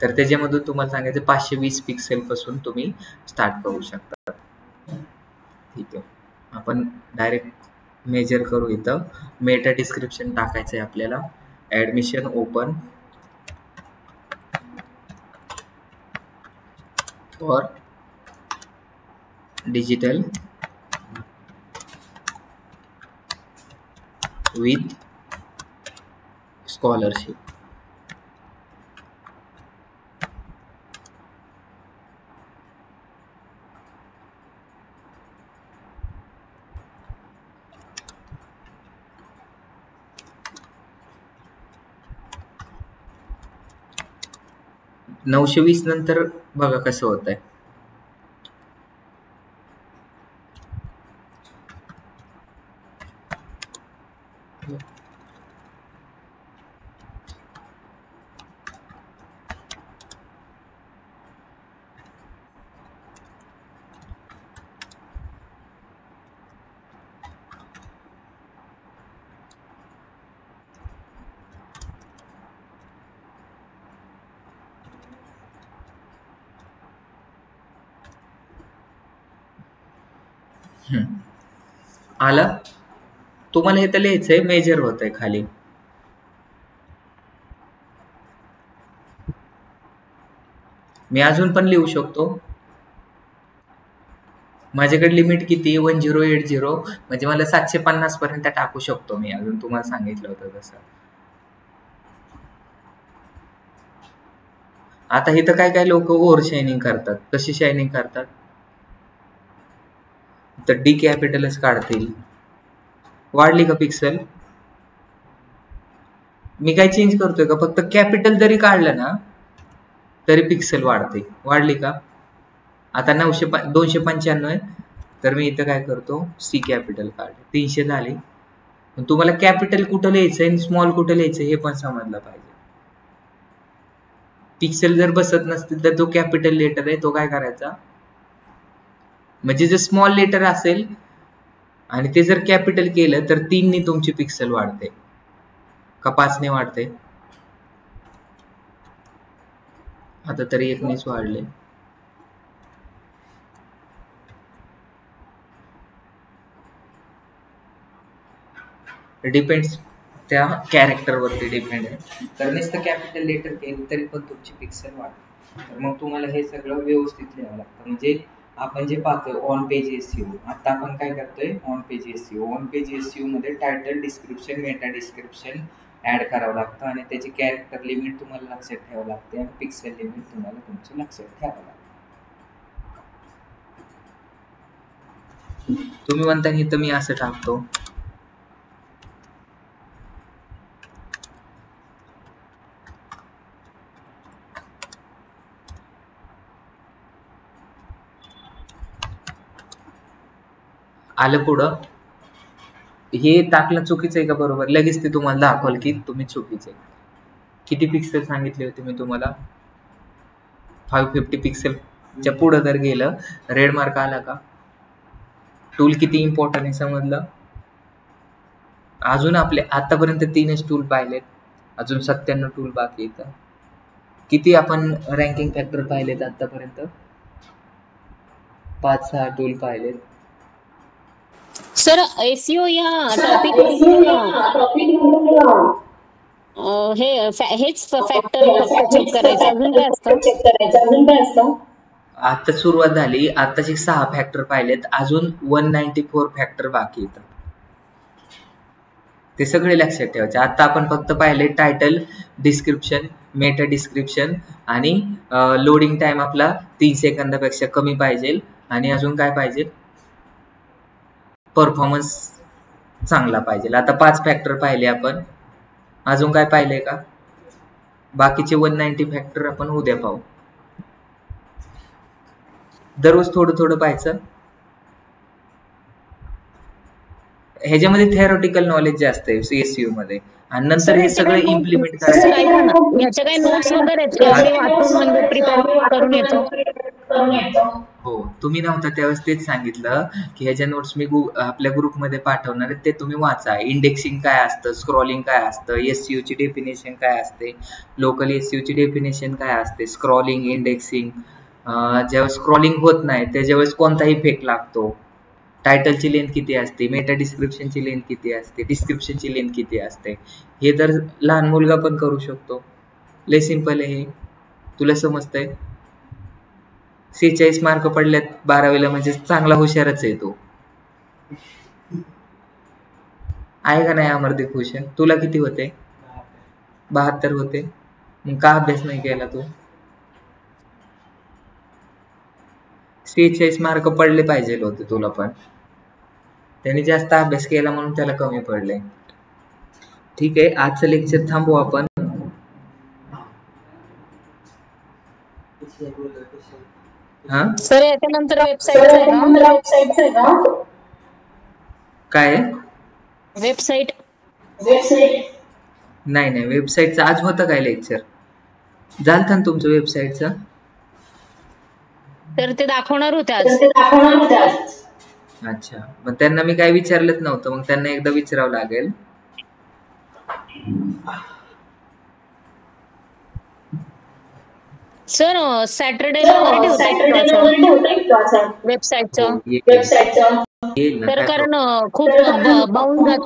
तर त्याच्यामधून तुम्हाला सांगायचं 520 पिक्सल पासून तुम्ही स्टार्ट करू शकता. ठीक आहे. आपण डायरेक्ट मेजर करू. इथं मेटा डिस्क्रिप्शन टाकायचं आहे आपल्याला. Admission open for digital with scholarship. नऊशे 20 नंतर बघा कसं होत आहे. आला? तुम्हाला हे तर लिहायचंय. मेजर होत आहे खाली. मी अजून पण लिहू शकतो. माझ्याकडे लिमिट किती? 1080. म्हणजे मला 750 पर्यंत टाकू शकतो मी. अजून तुम्हाला सांगितलं होतं तसं. आता इथं काय काय लोक ओव्हर शायनिंग करतात. कशी शायनिंग करतात? तर डी कॅपिटलच काढतील. वाढली का पिक्सल? मी काय चेंज करतोय का? फक्त कॅपिटल जरी काढलं ना तरी पिक्सल वाढते. वाढली का? आता 295 आहे. तर मी इथं काय करतो? सी कॅपिटल काढले. 300 झाले. पण तुम्हाला कॅपिटल कुठं लिहायचंय आणि स्मॉल कुठं लिहायचं हे पण समजलं पाहिजे. पिक्सल जर बसत नसतील तर जो कॅपिटल लेटर आहे तो काय करायचा? म्हणजे जर स्मॉल लेटर असेल आणि ते जर कॅपिटल केलं तर 3 ने तुमची पिक्सल वाढते का 5 ने वाढते? आता तरी 1 नेच वाढले. डिपेंड्स त्या कॅरेक्टरवरती डिपेंड आहे. तर नुसतं कॅपिटल लेटर केलं तरी पण तुमची पिक्सल वाढते. तर मग तुम्हाला हे सगळं व्यवस्थित लिहावं लागतं. म्हणजे आपण जे पाहतोय ऑन पेज SEO. आता आपण काय करतोय? On page SEO. On page SEO मध्ये title, description, meta description, add करावं लागतं आणि त्याची कॅरेक्टर लिमिट तुम्हाला लक्षात ठेवावं लागते आणि पिक्सेल लिमिट तुम्हाला तुमची लक्षात ठेवावं लागते. तुम्ही म्हणता इथं मी असं टाकतो. आलं पुढं. हे टाकलं चुकीचं आहे का बरोबर? लगेच ते तुम्हाला दाखवलं की तुम्ही चुकीचे. किती पिक्सेल सांगितले होते मी तुम्हाला? 550 पिक्सेलच्या पुढं जर गेलं रेड मार्क आला का? टूल किती इम्पॉर्टंट आहे समजलं? अजून आपले आतापर्यंत 3च टूल पाहिलेत, अजून 97 टूल बाकी येतं. किती आपण रँकिंग फॅक्टर पाहिलेत आतापर्यंत? 5-6 टूल पाहिलेत. सर एसईओ या टॉपिक हेच फॅक्टर फक्त चेक करायचं, अजून काय असतं? आता सुरुवात झाली, आताचे 6 फॅक्टर पाहिलेत, अजून 194 फॅक्टर बाकी येतात. ते सगळे लक्षात ठेवायचे. आता आपण फक्त पाहिले टायटल, डिस्क्रिप्शन, मेटा डिस्क्रिप्शन आणि लोडिंग टाइम आपला 3 सेकंदापेक्षा कमी पाहिजे आणि अजून काय पाहिजे? परफॉर्मन्स चांगला पाहिजे. आता 5 फॅक्टर पाहिले आपण, अजून काय पाहिलंय का? बाकीचे 190 फॅक्टर आपण उद्या पाहू. दररोज थोडं थोडं पाहायचं. ह्याच्यामध्ये थेरॉटिकल नॉलेज जास्त आहे सीएसयू मध्ये आणि नंतर हे सगळं इम्प्लिमेंट करायचं. याच्या काही नोट्स वगैरे आहेत का? ते वाचून म्हणजे प्रिपेअर करून येतो. हो, तुम्ही नव्हता त्यावेळेस तेच सांगितलं की ह्याच्या नोट्स मी आपल्या ग्रुपमध्ये पाठवणार आहे, ते तुम्ही वाचा. इंडेक्सिंग काय असतं, स्क्रॉलिंग काय असतं, एसईओ ची डेफिनेशन काय असते, लोकल एसईओ ची डेफिनेशन काय असते, स्क्रॉलिंग, इंडेक्सिंग, ज्यावेळेस स्क्रॉलिंग होत नाही त्याच्यावेळेस कोणता इफेक्ट लागतो, टायटलची लेंथ किती असते, मेटा डिस्क्रिप्शनची लेंथ किती असते, डिस्क्रिप्शनची लेंथ किती असते, हे तर लहान मुलगा पण करू शकतो. लय सिंपल आहे हे, तुला समजतंय? 46 मार्क पडल्यात 12वीला म्हणजे चांगला हुशारच आहे तो. आहे का नाही अमरदीप हुशार? तुला किती होते? 72 होते. मग का अभ्यास नाही केला तू? 46 मार्क पडले पाहिजे होते तुला, पण त्याने जास्त अभ्यास केला म्हणून त्याला कमी पडले. ठीक आहे, आजचं लेक्चर थांबवू आपण. हा सर याच्यानंतर वेबसाईट आहे का? काय? वेबसाईट नाही, वेबसाईटचं आज होतं काय लेक्चर? झालं ना तुमचं वेबसाईटचं? तर ते दाखवणार होते आज. अच्छा, मग त्यांना मी काय विचारलंच नव्हतं, मग त्यांना एकदा विचारावं लागेल. सर सॅटर्डेला वगैरे ठेवताय वेबसाईटचं? येईल ना, तर काय कारण खूप बाउंड जातं